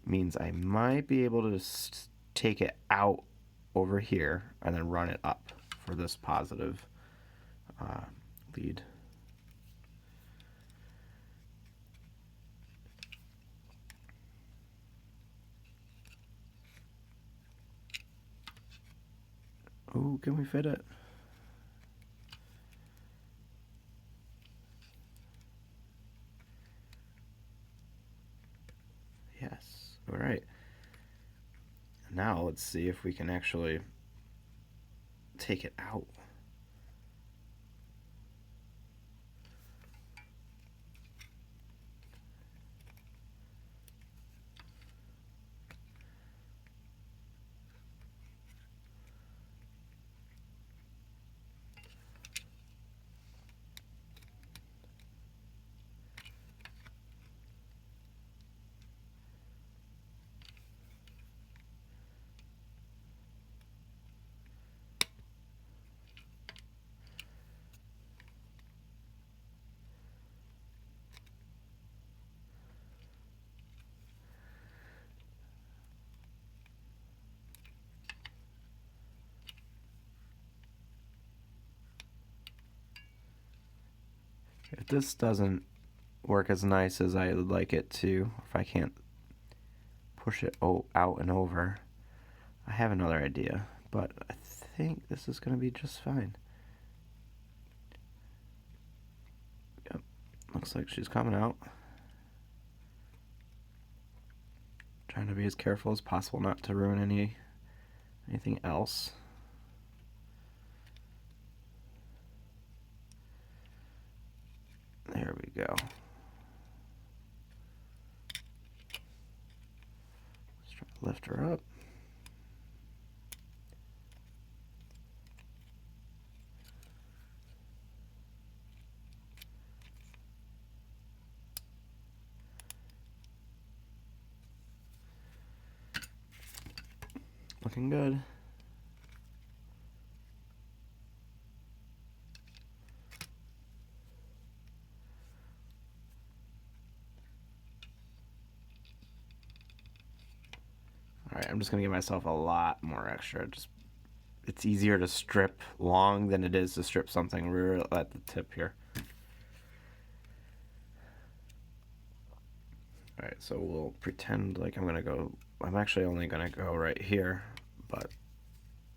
A: means I might be able to take it out over here and then run it up for this positive lead. Oh, can we fit it? Yes. All right. Now let's see if we can actually take it out. If this doesn't work as nice as I would like it to, if I can't push it out and over, I have another idea, but I think this is going to be just fine. Yep, looks like she's coming out. Trying to be as careful as possible not to ruin anything else. There we go. Let's try to lift her up. Looking good. Alright, I'm just going to give myself a lot more extra. It's easier to strip long than it is to strip something real at the tip here. Alright, so we'll pretend like I'm actually only going to go right here, but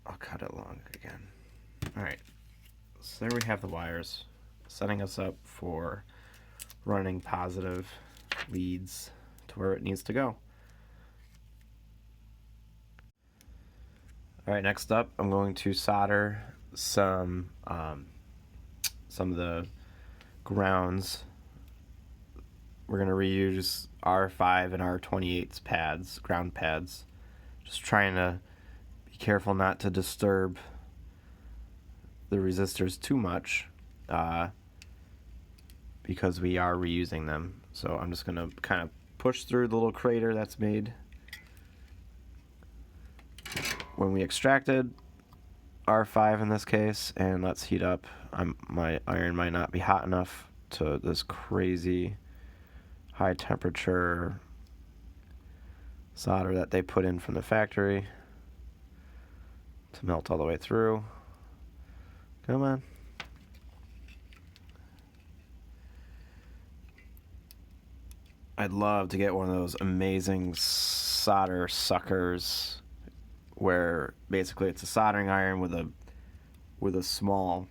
A: I'll cut it long again. Alright, so there we have the wires, setting us up for running positive leads to where it needs to go. Alright, next up I'm going to solder some of the grounds. We're going to reuse R5 and R28's pads, ground pads. Just trying to be careful not to disturb the resistors too much because we are reusing them. So I'm just going to kind of push through the little crater that's made when we extracted R5 in this case, and let's heat up. My iron might not be hot enough to this crazy high temperature solder that they put in from the factory to melt all the way through. Come on. I'd love to get one of those amazing solder suckers where basically it's a soldering iron with a small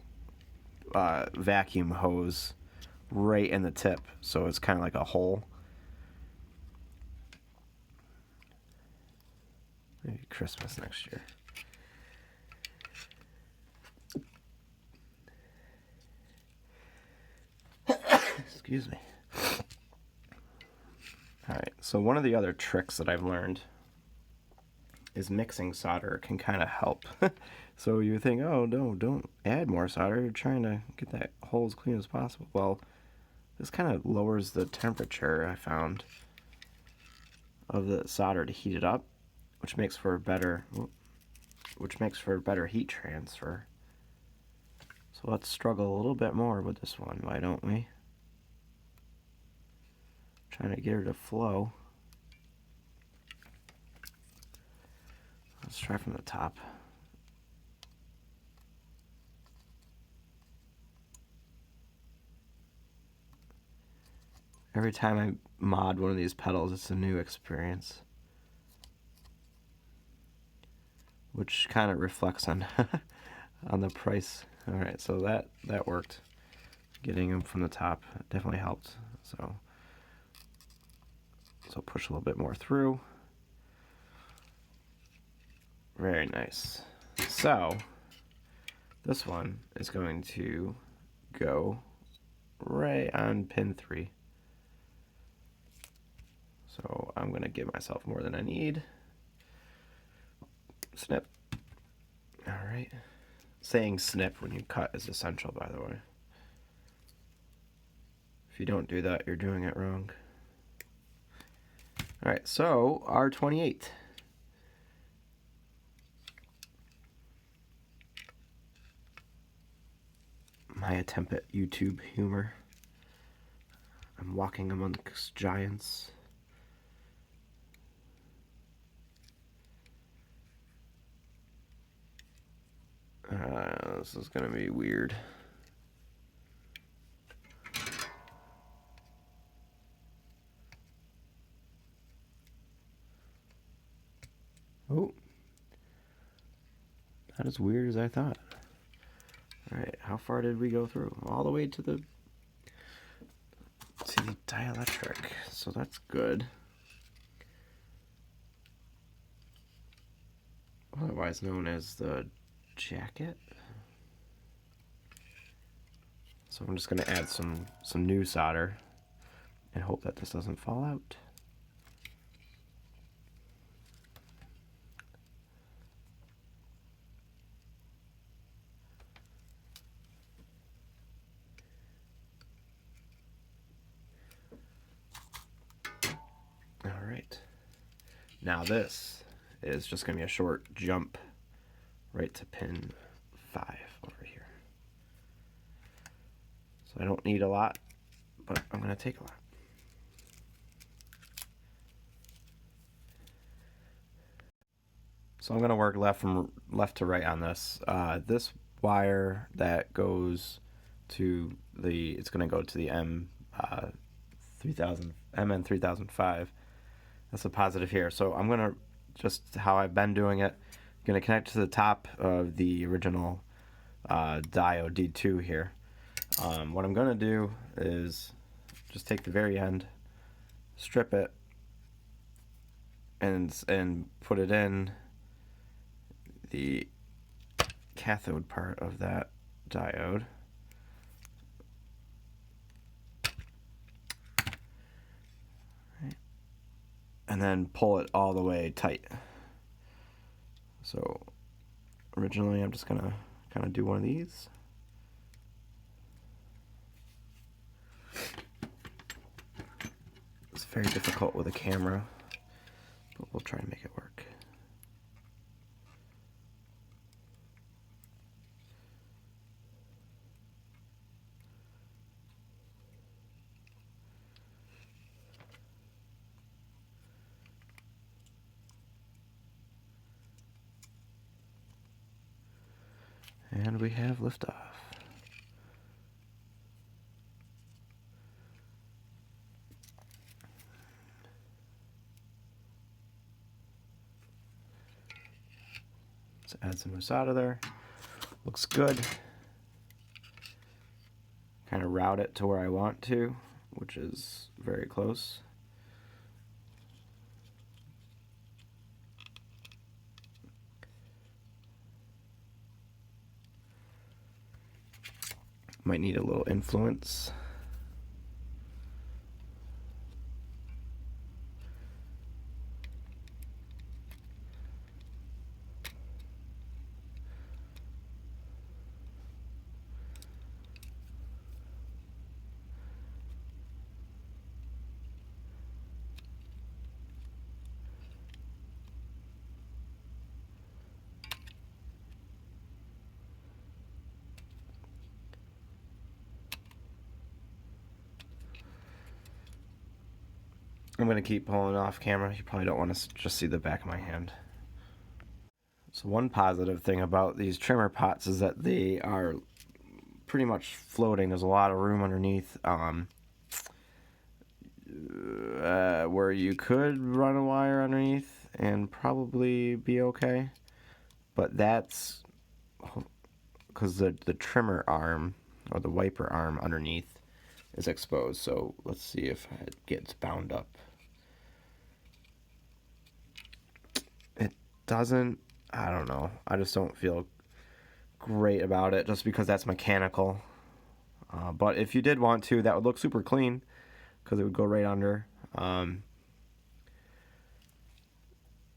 A: vacuum hose right in the tip, so it's kind of like a hole. Maybe Christmas next year. Excuse me. Alright, so one of the other tricks that I've learned is mixing solder can kind of help. So you think, oh no, don't add more solder, you're trying to get that hole as clean as possible. Well, this kind of lowers the temperature, I found, of the solder to heat it up, which makes for a better heat transfer. So let's struggle a little bit more with this one, why don't we? Trying to get her to flow. Let's try from the top. Every time I mod one of these pedals, it's a new experience, which kind of reflects on on the price. All right, so that worked. Getting them from the top definitely helped. So push a little bit more through. Very nice. So this one is going to go right on pin 3. So I'm going to give myself more than I need. Snip. All right. Saying snip when you cut is essential, by the way. If you don't do that, you're doing it wrong. All right, so R28. My attempt at YouTube humor. I'm walking amongst giants. This is gonna be weird. Oh, not as weird as I thought. All right, how far did we go through? All the way to the dielectric, so that's good. Otherwise known as the jacket. So I'm just going to add some new solder and hope that this doesn't fall out. All right. Now this is just going to be a short jump right to pin 5 over here. So I don't need a lot, but I'm going to take a lot. So I'm going to work left to right on this. This wire that goes to it's going to go to the MN3005. That's a positive here. So I'm going to, just how I've been doing it, going to connect to the top of the original diode D2 here. What I'm going to do is just take the very end, strip it, and put it in the cathode part of that diode. Right. And then pull it all the way tight. So originally I'm just gonna kind of do one of these. It's very difficult with a camera, but we'll try and make it work. And we have liftoff. Let's add some mousse out of there. Looks good. Kind of route it to where I want to, which is very close. Might need a little influence. I'm going to keep pulling off camera. You probably don't want to just see the back of my hand. So one positive thing about these trimmer pots is that they are pretty much floating. There's a lot of room underneath where you could run a wire underneath and probably be okay. But that's because the trimmer arm or the wiper arm underneath is exposed. So let's see if it gets bound up. It doesn't. I don't know. I just don't feel great about it just because that's mechanical. But if you did want to, that would look super clean because it would go right under.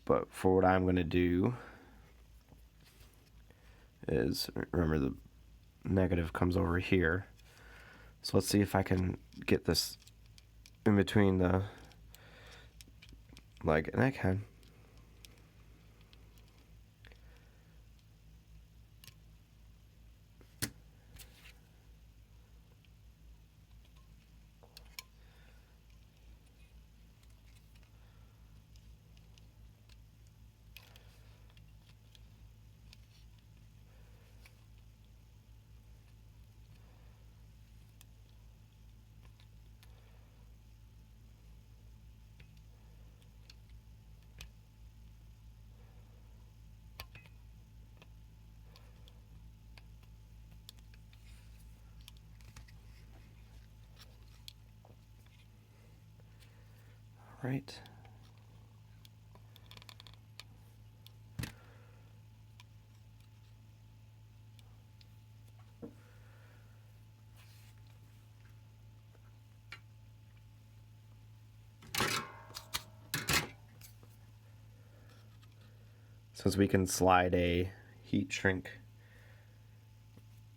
A: But for what I'm going to do is, remember the negative comes over here. So let's see if I can get this in between the leg, and I can. Right. Since we can slide a heat shrink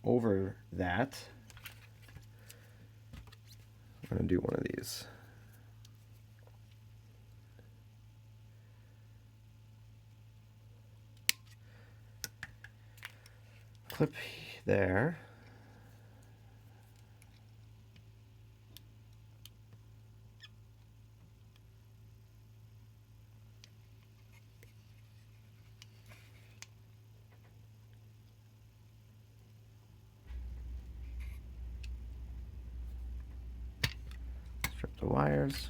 A: over that, I'm going to do one of these. Clip there. Strip the wires.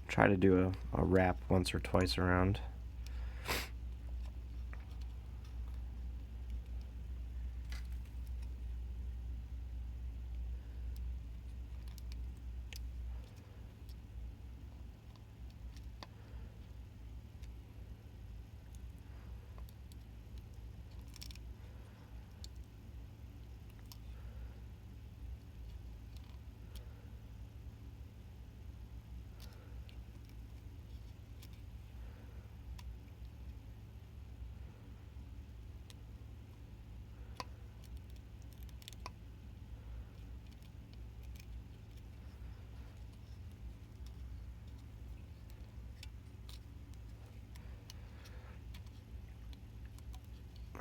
A: Try to do a wrap once or twice around.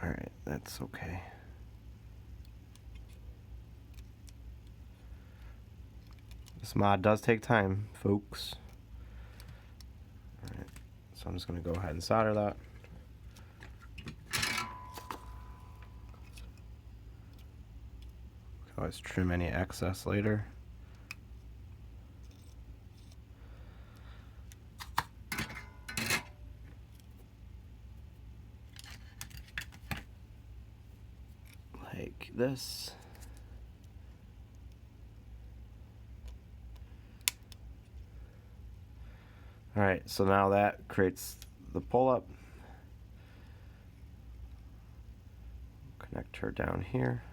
A: Alright, that's okay. This mod does take time, folks. Alright, So I'm just going to go ahead and solder that. Always trim any excess later. Like this. Alright, so now that creates the pull-up. Connect her down here.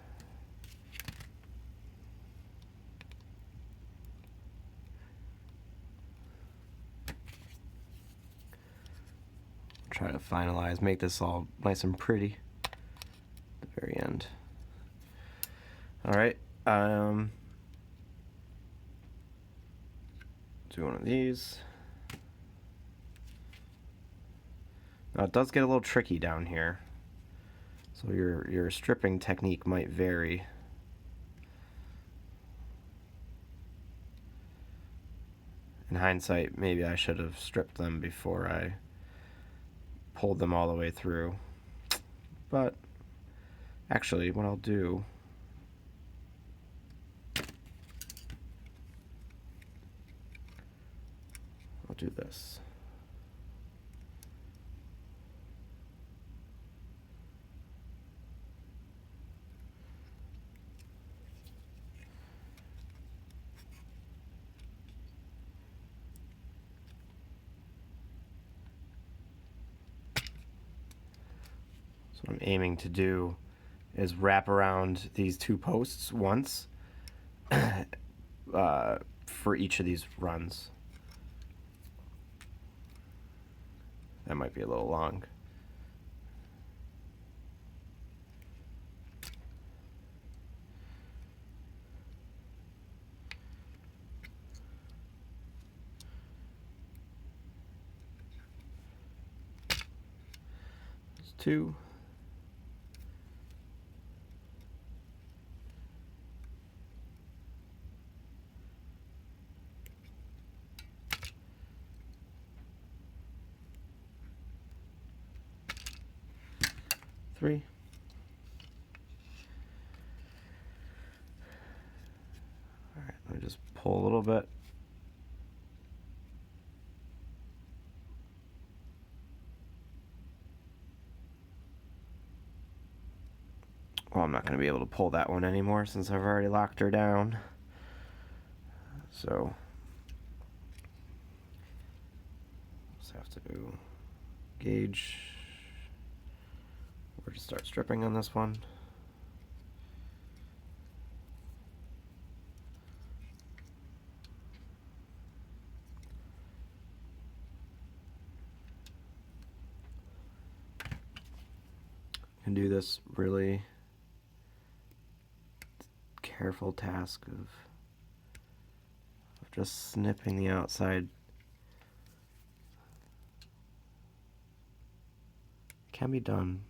A: Try to finalize, make this all nice and pretty at the very end. Alright, do one of these. Now it does get a little tricky down here, so your stripping technique might vary. In hindsight, maybe I should have stripped them before I pulled them all the way through. But actually, what I'll do, I'll do this. So what I'm aiming to do is wrap around these two posts once for each of these runs. That might be a little long. There's two. Three. All right, let me just pull a little bit. Well, I'm not going to be able to pull that one anymore since I've already locked her down. So, just have to gauge where to start stripping on this one. Can do this really careful task of just snipping the outside. Can be done.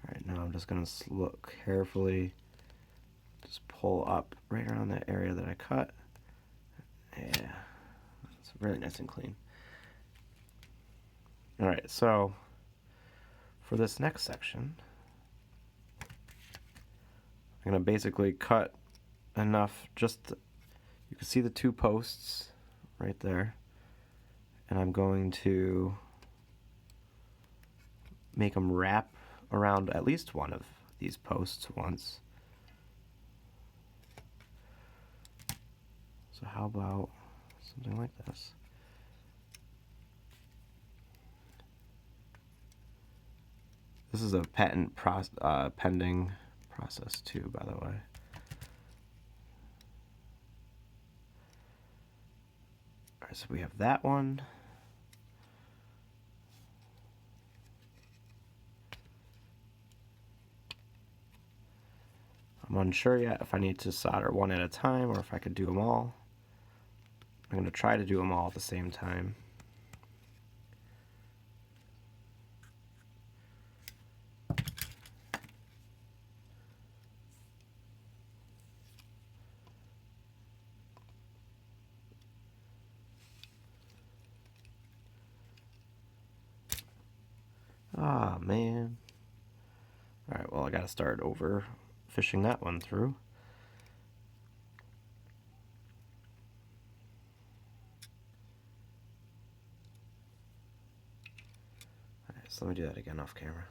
A: Alright, now I'm just going to look carefully, just pull up right around that area that I cut. Yeah, it's really nice and clean. Alright, so for this next section, I'm going to basically cut enough, you can see the two posts right there, and I'm going to make them wrap around at least one of these posts once. So how about something like this? This is a patent pending process too, by the way. Alright, so we have that one. I'm unsure yet if I need to solder one at a time or if I could do them all.
B: I'm going to try to do them all at the same time. Ah, man. Alright, well, I gotta start over fishing that one through. Alright, so let me do that again off camera.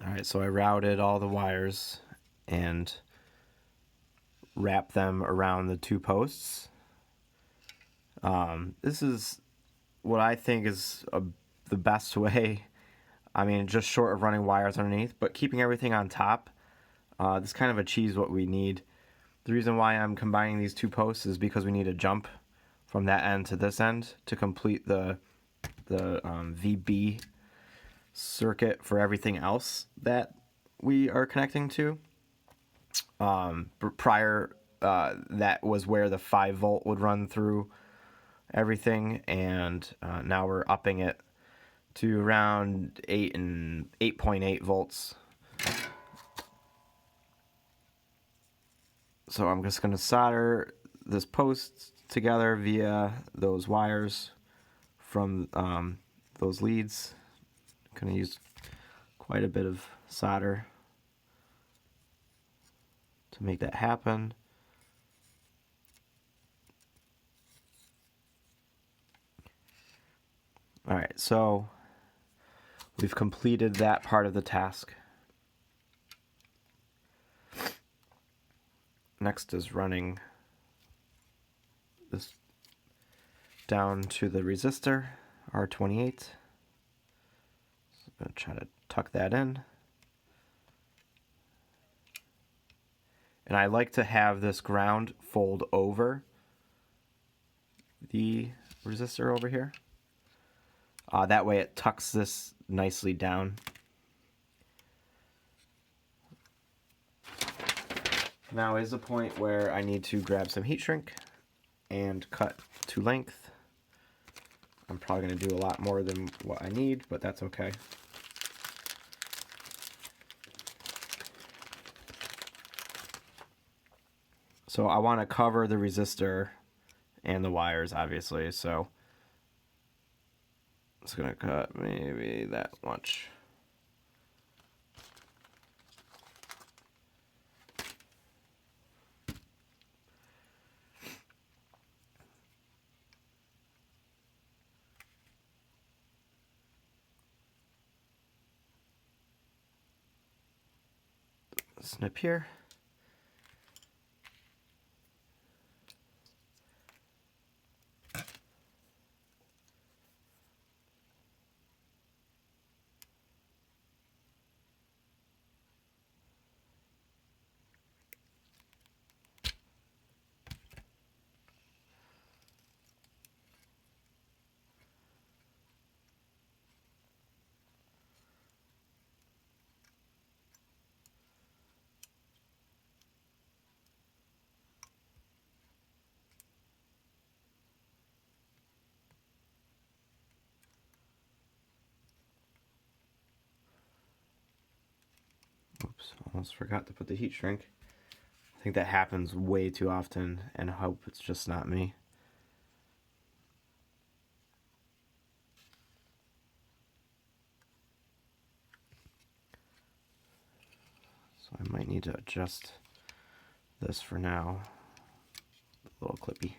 B: Alright, so I routed all the wires and wrapped them around the two posts. This is what I think is the best way. I mean, just short of running wires underneath, but keeping everything on top. This kind of achieves what we need. The reason why I'm combining these two posts is because we need a jump from that end to this end to complete the VB circuit for everything else that we are connecting to. Prior, that was where the 5 volt would run through everything, and now we're upping it to around 8.8 volts. So I'm just going to solder this post together via those wires from those leads. I'm going to use quite a bit of solder to make that happen. Alright, so we've completed that part of the task. Next is running this down to the resistor, R28. So I'm going to try to tuck that in. And I like to have this ground fold over the resistor over here. That way it tucks this nicely down. Now is the point where I need to grab some heat shrink and cut to length. I'm probably going to do a lot more than what I need, but that's okay. So I want to cover the resistor and the wires, obviously, so it's going to cut maybe that much. Snip here. Oops, almost forgot to put the heat shrink. I think that happens way too often, and I hope it's just not me. So I might need to adjust this for now. A little clippy.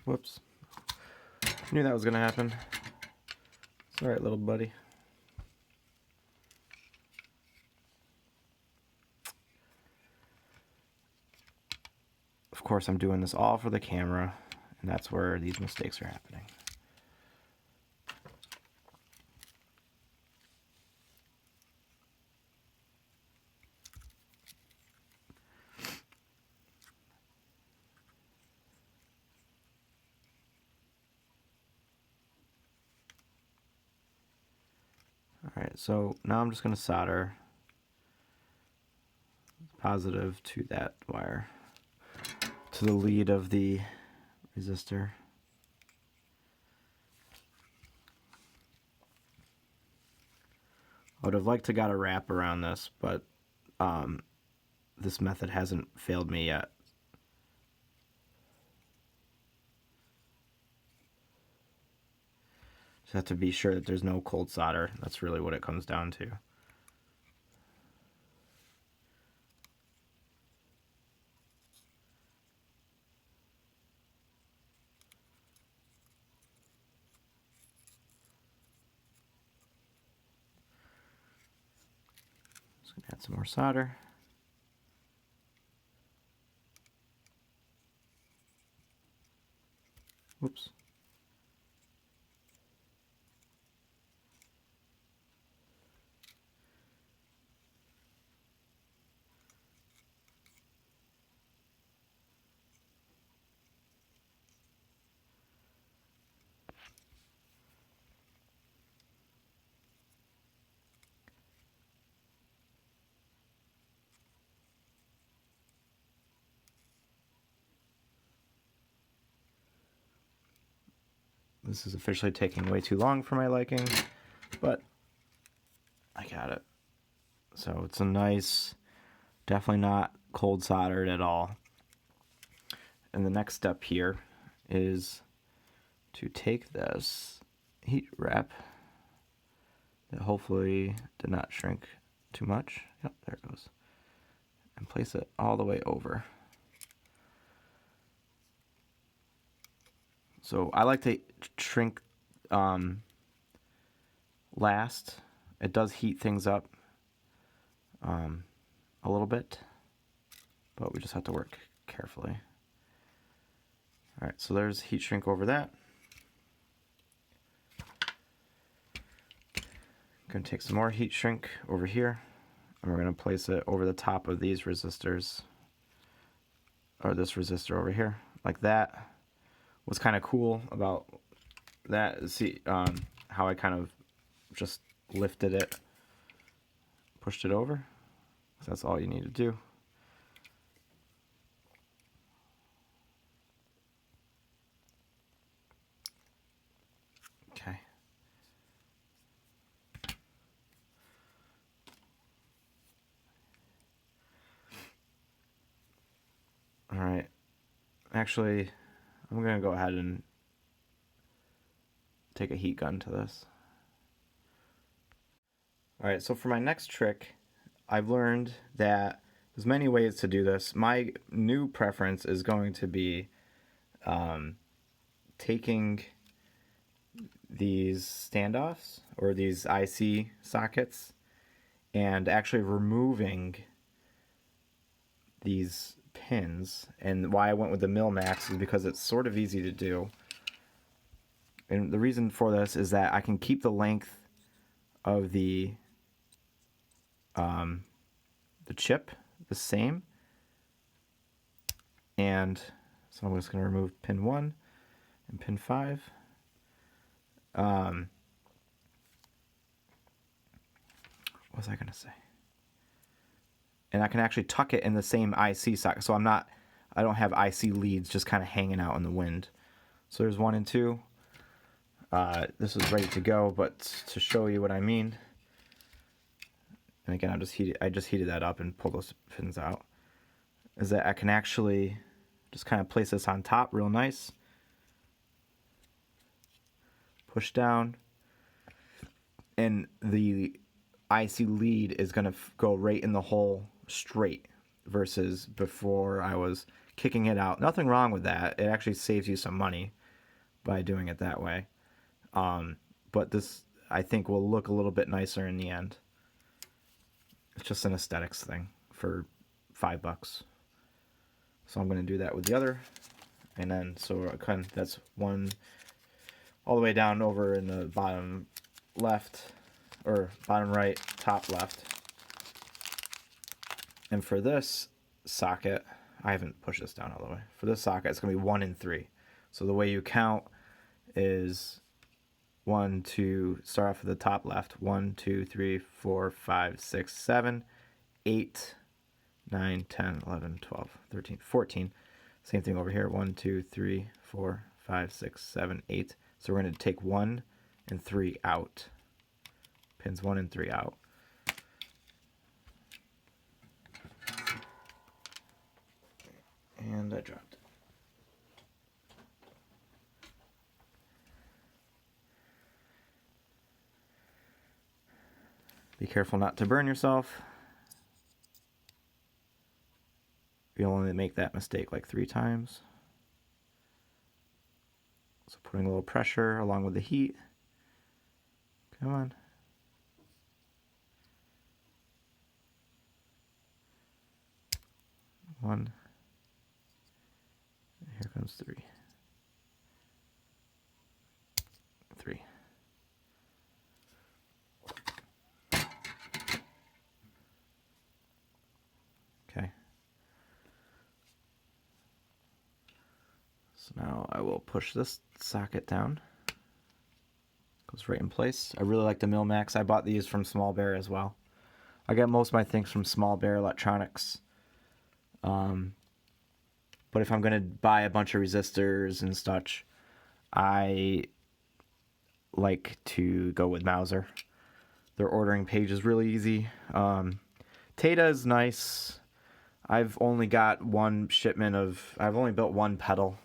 B: Whoops. Knew that was gonna happen. It's alright, little buddy. Of course, I'm doing this all for the camera, and that's where these mistakes are happening. Alright, so now I'm just going to solder positive to that wire, to the lead of the resistor. I would have liked to got a wrap around this, but this method hasn't failed me yet. Just have to be sure that there's no cold solder. That's really what it comes down to. Just gonna add some more solder. Whoops. This is officially taking way too long for my liking, but I got it. So it's a nice, definitely not cold soldered at all. And the next step here is to take this heat wrap that hopefully did not shrink too much. Yep, there it goes. And place it all the way over. So I like to shrink last. It does heat things up a little bit, but we just have to work carefully. All right, so there's heat shrink over that. I'm gonna take some more heat shrink over here, and we're gonna place it over the top of these resistors, or this resistor over here, like that. What's kind of cool about that is see how I kind of just lifted it, pushed it over. So that's all you need to do. Okay. All right. Actually, I'm going to go ahead and take a heat gun to this. All right, so for my next trick, I've learned that there's many ways to do this. My new preference is going to be taking these standoffs or these IC sockets and actually removing these pins. And why I went with the Mil-Max is because it's sort of easy to do. And the reason for this is that I can keep the length of the chip the same. And so I'm just going to remove pin 1 and pin 5. What was I going to say? And I can actually tuck it in the same IC socket. So I don't have IC leads just kind of hanging out in the wind. So there's 1 and 2. This is ready to go, but to show you what I mean, and again, I just heated that up and pulled those pins out, is that I can actually just kind of place this on top real nice, push down, and the IC lead is going to go right in the hole straight versus before I was kicking it out. Nothing wrong with that. It actually saves you some money. by doing it that way. But this, I think, will look a little bit nicer in the end. It's just an aesthetics thing for $5. So I'm going to do that with the other. And then, so kind of, that's one all the way down over in the bottom left, or bottom right, top left. And for this socket, I haven't pushed this down all the way. For this socket, it's going to be 1 and 3. So the way you count is 1, 2, start off at the top left. 1, 2, 3, 4, 5, 6, 7, 8, 9, 10, 11, 12, 13, 14. Same thing over here. 1, 2, 3, 4, 5, 6, 7, 8. So we're going to take 1 and 3 out. Pins 1 and 3 out. And I dropped it. Be careful not to burn yourself. You'll only make that mistake like 3 times. So putting a little pressure along with the heat. Come on. 1. Here comes 3. 3. Okay. So now I will push this socket down. Goes right in place. I really like the Mil-Max. I bought these from Small Bear as well. I get most of my things from Small Bear Electronics. But if I'm going to buy a bunch of resistors and such, I like to go with Mauser. Their ordering page is really easy. Tata is nice. I've only got one shipment of... I've only built one pedal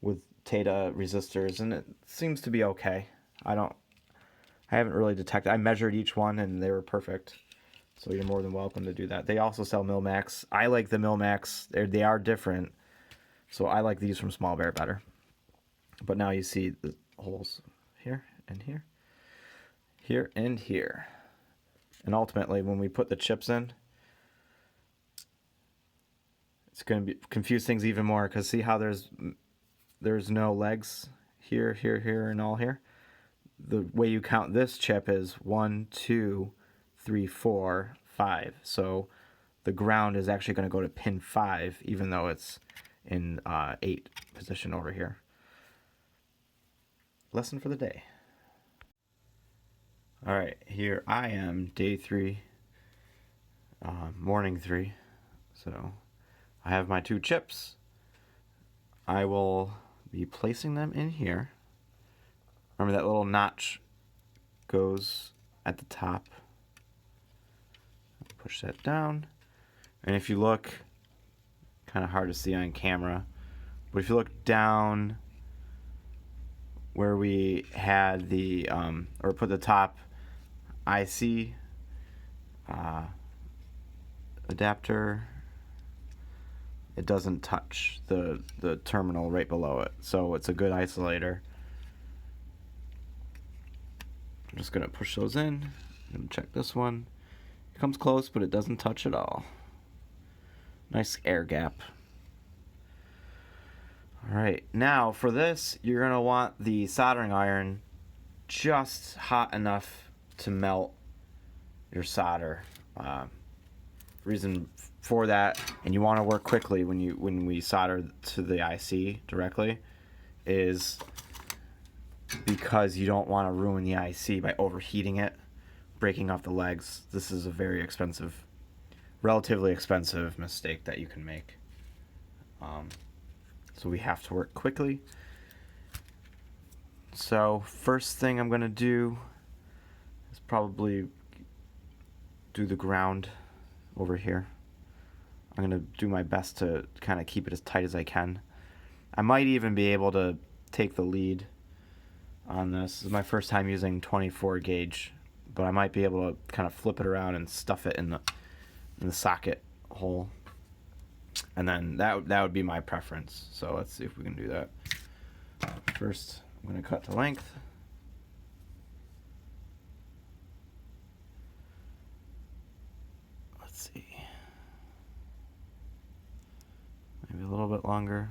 B: with Tata resistors, and it seems to be okay. I haven't really detected... I measured each one, and they were perfect. So you're more than welcome to do that. They also sell Mil-Max. I like the Mil-Max. They are different. So I like these from Small Bear better. But now you see the holes here and here. Here and here. And ultimately, when we put the chips in, it's going to confuse things even more. Because see how there's no legs here, here, here, and all here? The way you count this chip is 1, 2, 3, 4, 5. So the ground is actually going to go to pin 5, even though it's in 8 position over here. Lesson for the day. All right, here I am, day 3, morning 3. So I have my 2 chips. I will be placing them in here. Remember that little notch goes at the top. Push that down. And if you look, kind of hard to see on camera, but if you look down where we had the, or put the top IC adapter, it doesn't touch the terminal right below it, so it's a good isolator. I'm just gonna push those in and check this one. It comes close, but it doesn't touch at all. Nice air gap. Alright, now for this, you're going to want the soldering iron just hot enough to melt your solder. Reason for that, and you want to work quickly when we solder to the IC directly, is because you don't want to ruin the IC by overheating it, breaking off the legs. This is a very expensive, relatively expensive mistake that you can make. So we have to work quickly. So first thing I'm going to do is probably do the ground over here. I'm going to do my best to kind of keep it as tight as I can. I might even be able to take the lead on this. This is my first time using 24 gauge, but I might be able to kind of flip it around and stuff it in the socket hole. And then that would be my preference. So let's see if we can do that. First, I'm going to cut to length. Let's see. Maybe a little bit longer.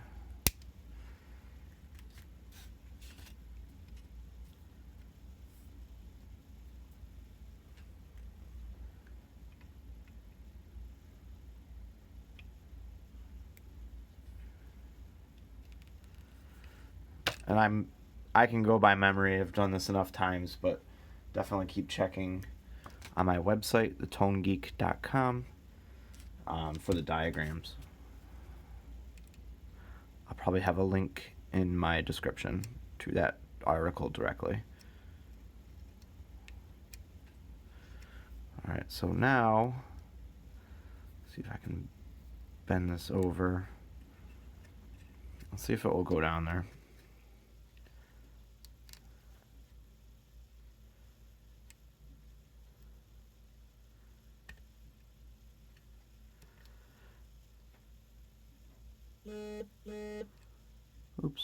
B: And I can go by memory. I've done this enough times, but definitely keep checking on my website, thetonegeek.com, for the diagrams. I'll probably have a link in my description to that article directly. All right, so now, let's see if I can bend this over. Let's see if it will go down there. Oops.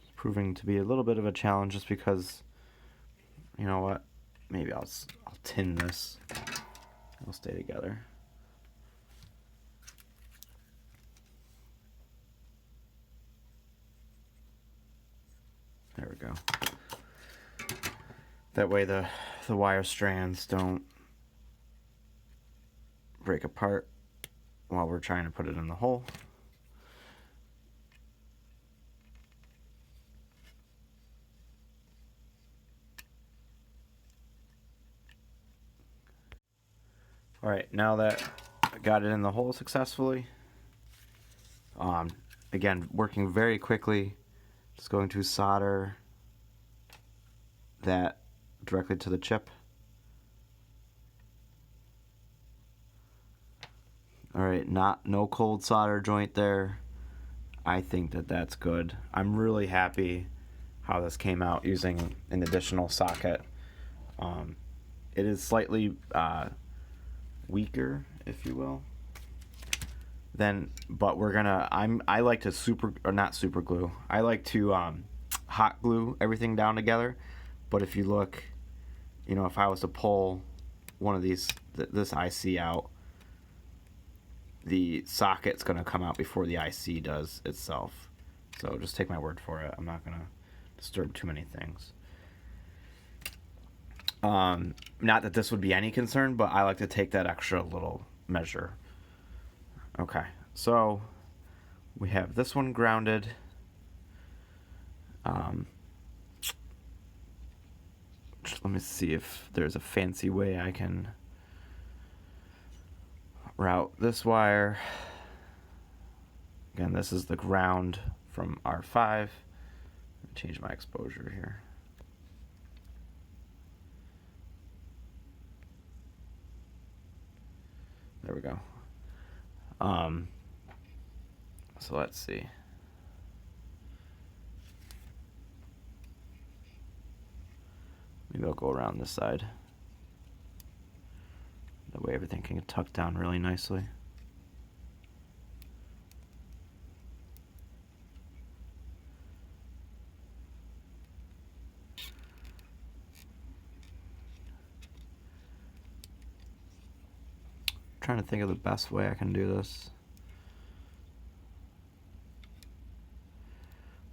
B: It's proving to be a little bit of a challenge just because, you know what? Maybe I'll tin this. It'll stay together. There we go. That way the wire strands don't break apart while we're trying to put it in the hole. All right, now that I got it in the hole successfully, again, working very quickly, just going to solder that directly to the chip. All right, no cold solder joint there. I think that that's good. I'm really happy how this came out using an additional socket. It is slightly weaker, if you will, but we're gonna, I like to not super glue. I like to hot glue everything down together. But if you look, you know, if I was to pull one of these, this IC out, the socket's gonna come out before the IC does itself. So just take my word for it. I'm not gonna disturb too many things. Not that this would be any concern, but I like to take that extra little measure. Okay, so we have this one grounded. Let me see if there's a fancy way I can route this wire. Again, this is the ground from R5. Change my exposure here. There we go. So let's see. Maybe I'll go around this side. That way everything can get tucked down really nicely. Trying to think of the best way I can do this.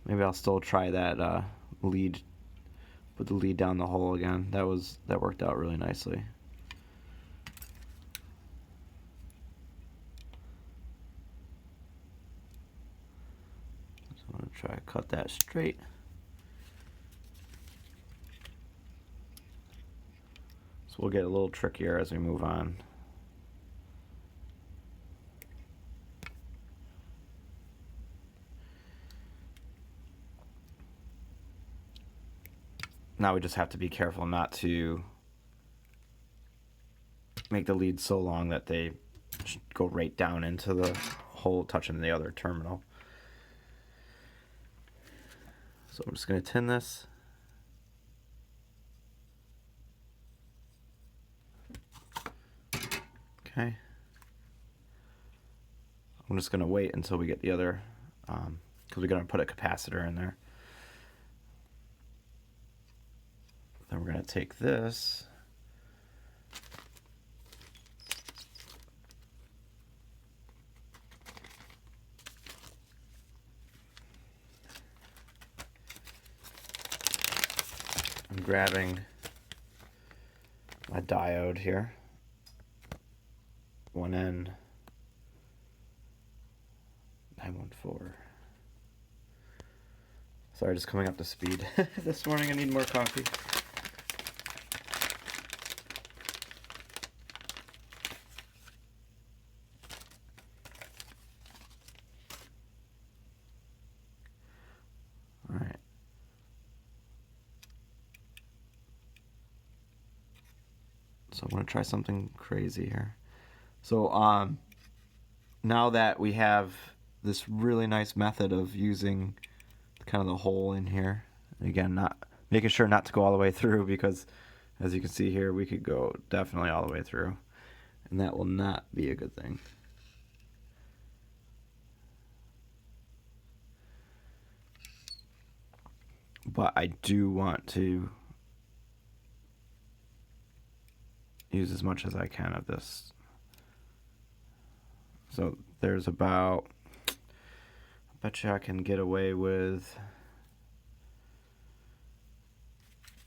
B: Maybe I'll still try that lead, put the lead down the hole again. That worked out really nicely. So I'm gonna try to cut that straight. So we'll get a little trickier as we move on. Now we just have to be careful not to make the leads so long that they go right down into the hole touching the other terminal. So I'm just going to tin this. Okay. I'm just going to wait until we get the other, because we're going to put a capacitor in there. Then we're going to take this. I'm grabbing my diode here. 1N914. Sorry, just coming up to speed this morning. I need more coffee. All right. So I'm going to try something crazy here. So now that we have this really nice method of using kind of the hole in here, again, not making sure not to go all the way through, because as you can see here, we could go definitely all the way through, and that will not be a good thing. But I do want to use as much as I can of this. So there's about, I bet you I can get away with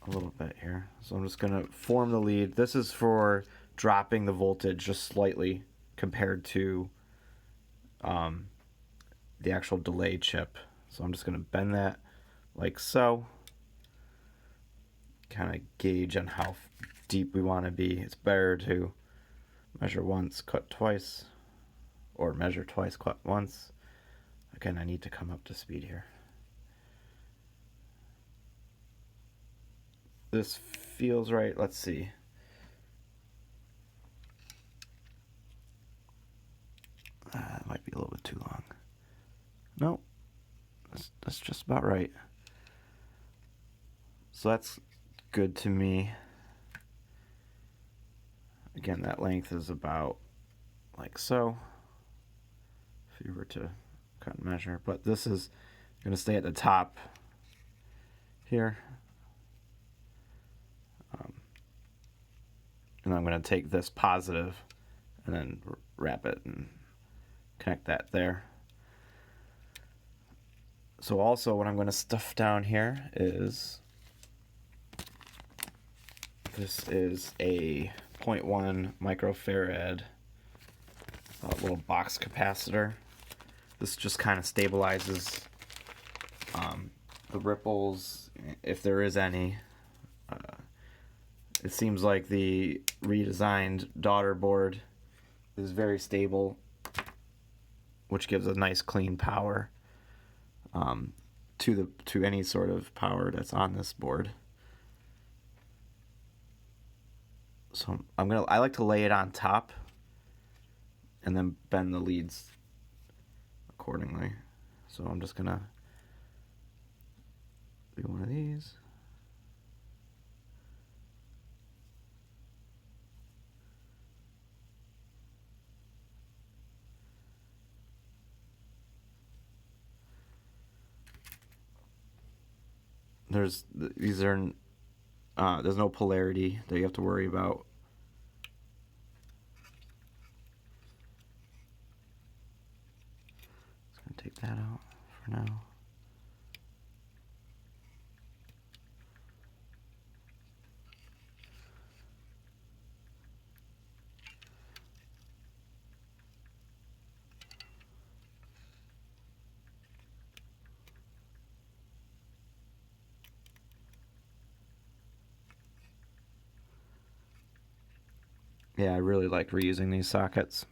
B: a little bit here. So I'm just going to form the lead. This is for dropping the voltage just slightly compared to the actual delay chip. So I'm just going to bend that like so. Kind of gauge on how deep we want to be. It's better to measure once, cut twice, or measure twice, cut once. Again, I need to come up to speed here. This feels right. Let's see. That might be a little bit too long. No, that's just about right. So that's good to me. Again, that length is about like so, if you were to cut and measure. But this is going to stay at the top here. And I'm going to take this positive and then wrap it and connect that there. So also what I'm going to stuff down here is, this is a 0.1 microfarad little box capacitor. This just kind of stabilizes the ripples, if there is any. It seems like the redesigned daughter board is very stable, which gives a nice clean power to any sort of power that's on this board. So I like to lay it on top and then bend the leads accordingly. So I'm just gonna do one of these. There's no polarity that you have to worry about. Just gonna take that out for now. Yeah, I really like reusing these sockets.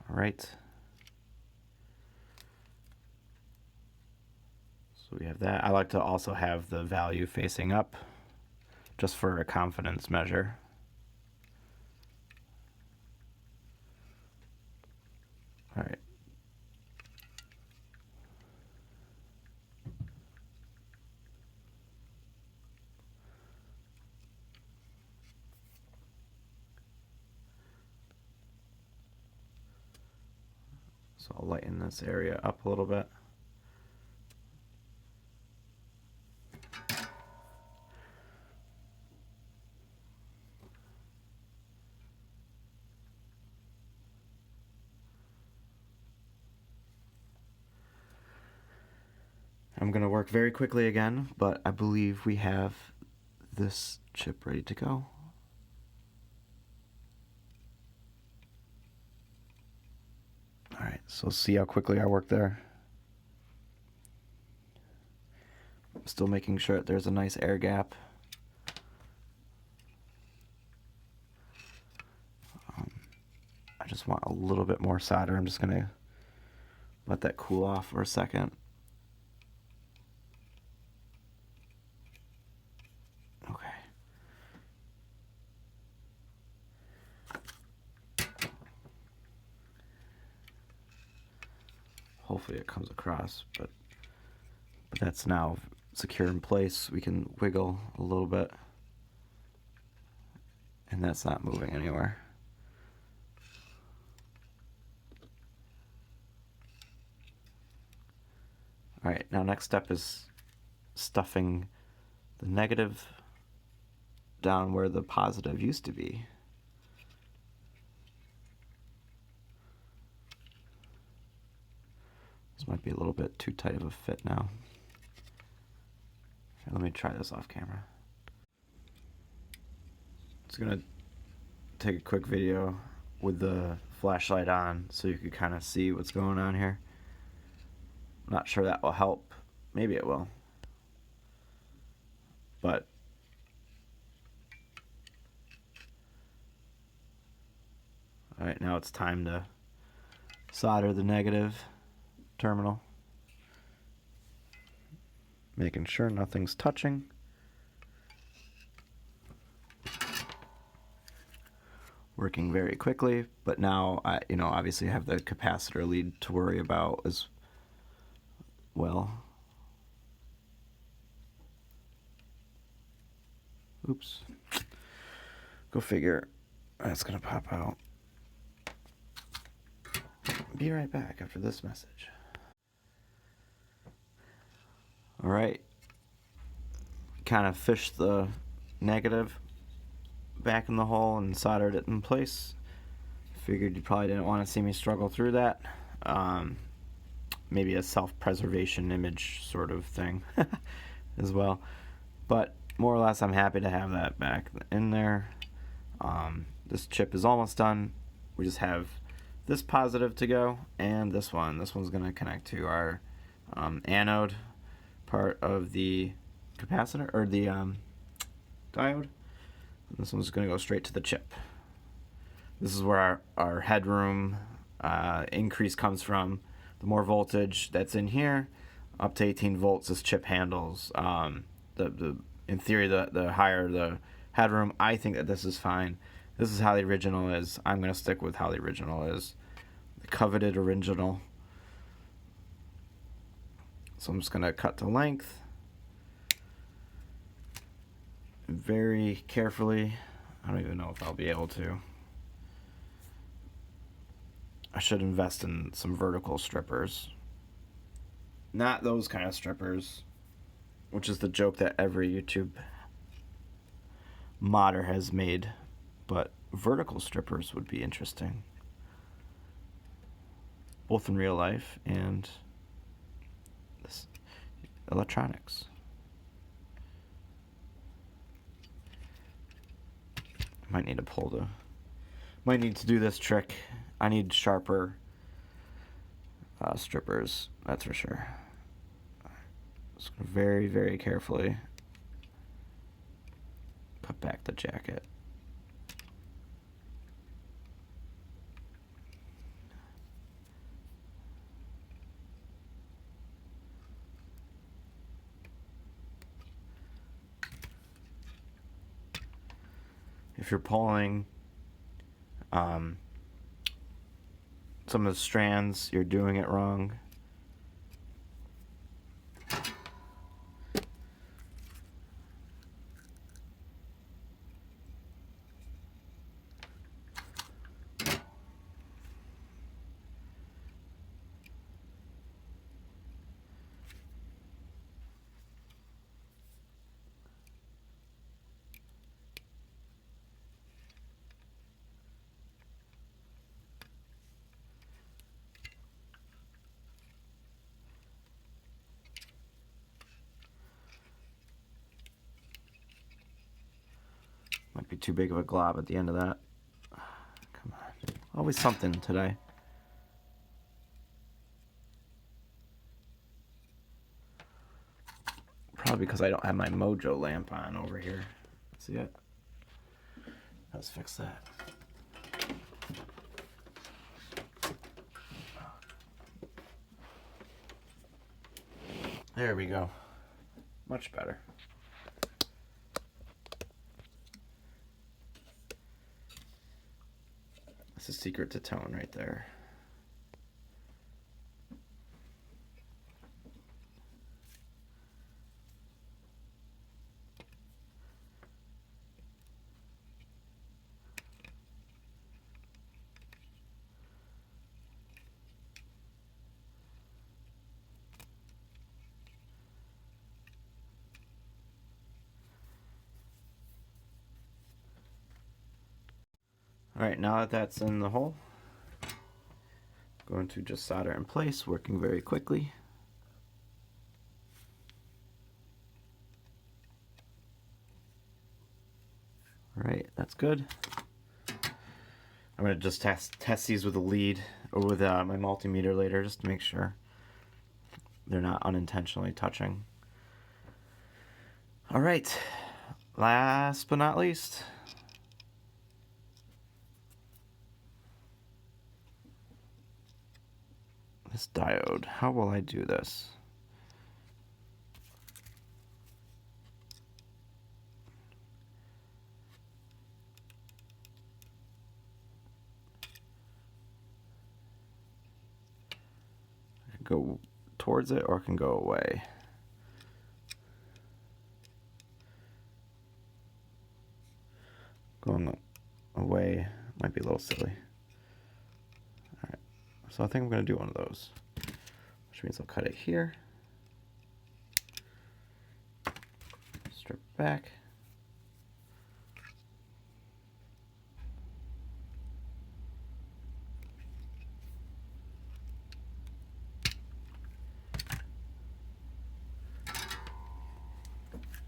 B: All right. So we have that. I like to also have the value facing up, just for a confidence measure. All right. So I'll lighten this area up a little bit. I'm going to work very quickly again, but I believe we have this chip ready to go. Alright, so see how quickly I work there. I'm still making sure that there's a nice air gap. I just want a little bit more solder. I'm just going to let that cool off for a second. Okay. Hopefully it comes across, but that's now secure in place. We can wiggle a little bit, and that's not moving anywhere. Alright, now next step is stuffing the negative down where the positive used to be. This might be a little bit too tight of a fit now. Okay, let me try this off camera. Just gonna take a quick video with the flashlight on so you can kind of see what's going on here. Not sure that will help. Maybe it will. But alright, now it's time to solder the negative terminal. Making sure nothing's touching. Working very quickly, but now I, obviously have the capacitor lead to worry about as well. Oops. Go figure. That's gonna pop out. Be right back after this message. Alright. Kind of fished the negative back in the hole and soldered it in place. Figured you probably didn't want to see me struggle through that. Maybe a self-preservation image sort of thing as well. But more or less I'm happy to have that back in there. This chip is almost done. We just have this positive to go and this one. This one's going to connect to our anode part of the capacitor, or the diode. And this one's going to go straight to the chip. This is where our headroom increase comes from. The more voltage that's in here, up to 18 volts, this chip handles. In theory, the higher the headroom, I think that this is fine. This is how the original is. I'm going to stick with how the original is. The coveted original. So I'm just going to cut to length. Very carefully. I don't even know if I'll be able to. I should invest in some vertical strippers. Not those kind of strippers, which is the joke that every YouTube modder has made, but vertical strippers would be interesting, both in real life and this electronics. Might need to do this trick. I need sharper strippers, that's for sure. Just very, very carefully cut back the jacket. If you're pulling some of the strands, you're doing it wrong. Might be too big of a glob at the end of that. Come on. Always something today. Probably because I don't have my mojo lamp on over here. See it? Let's fix that. There we go. Much better. That's the secret to tone right there. Alright, now that that's in the hole, going to just solder in place, working very quickly. Alright, that's good. I'm going to just test these with a lead or with my multimeter later just to make sure they're not unintentionally touching. Alright, last but not least, this diode. How will I do this? I can go towards it or I can go away. Going away might be a little silly. Alright, so I think I'm going to do one of those, which means I'll cut it here, strip back,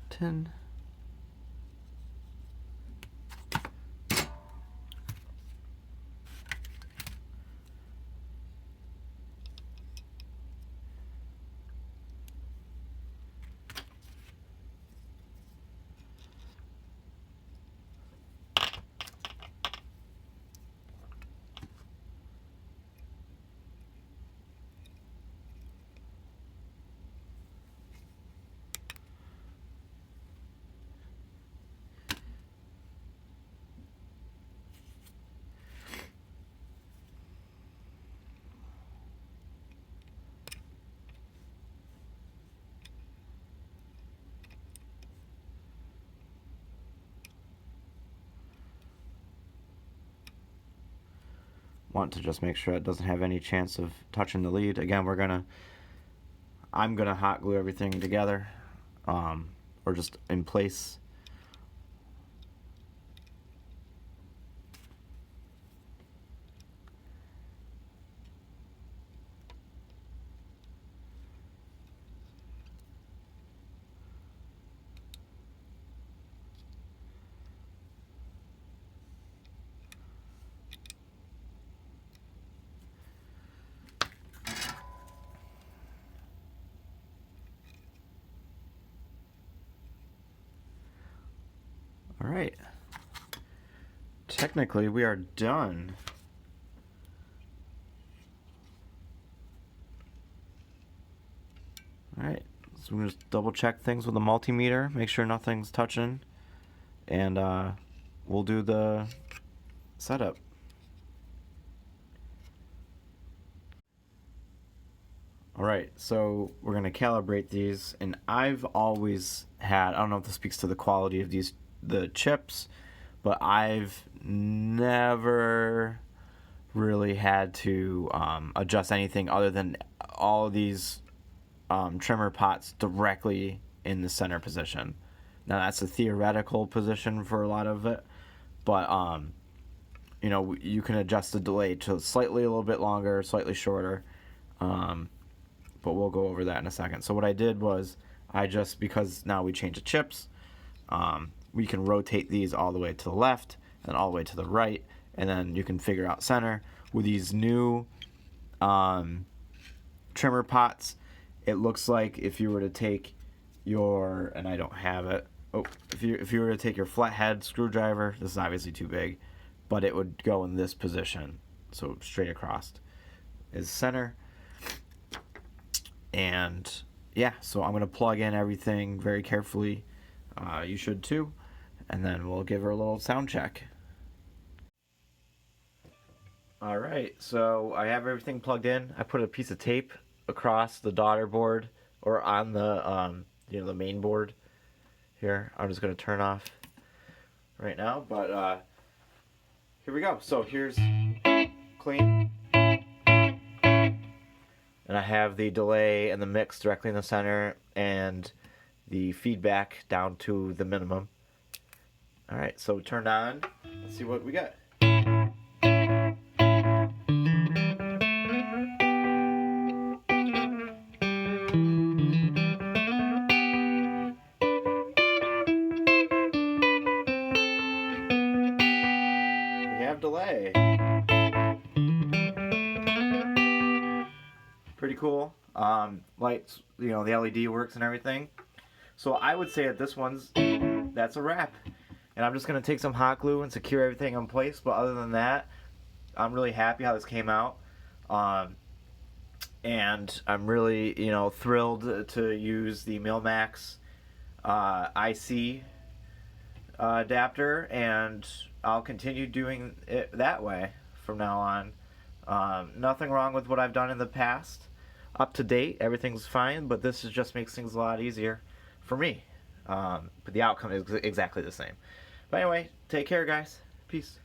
B: tin. Want to just make sure it doesn't have any chance of touching the lead. Again, I'm gonna hot glue everything together, or just in place. All right. Technically, we are done. All right. So we're just double check things with the multimeter, make sure nothing's touching, and we'll do the setup. Alright, so we're going to calibrate these, and I've always had, I don't know if this speaks to the quality of the chips, but I've never really had to adjust anything other than all of these trimmer pots directly in the center position. Now that's a theoretical position for a lot of it, but you know, you can adjust the delay to slightly a little bit longer, slightly shorter, but we'll go over that in a second. So what I did was, because now we changed the chips, we can rotate these all the way to the left and all the way to the right, and then you can figure out center. With these new trimmer pots, it looks like if you were to take your, and I don't have it, if you were to take your flathead screwdriver, this is obviously too big, but it would go in this position, so straight across is center. And yeah, so I'm going to plug in everything very carefully. You should too. And then we'll give her a little sound check. Alright, so I have everything plugged in. I put a piece of tape across the daughter board, or on the the main board here. I'm just going to turn off right now, but here we go. So here's clean. And I have the delay and the mix directly in the center, and the feedback down to the minimum. Alright, so turned on. Let's see what we got. We have delay. Pretty cool. Lights, the LED works and everything. So I would say that that's a wrap. And I'm just going to take some hot glue and secure everything in place. But other than that, I'm really happy how this came out. And I'm really, thrilled to use the Milmax IC adapter. And I'll continue doing it that way from now on. Nothing wrong with what I've done in the past. Up to date, everything's fine, but this just makes things a lot easier for me. But the outcome is exactly the same. But anyway, take care, guys. Peace.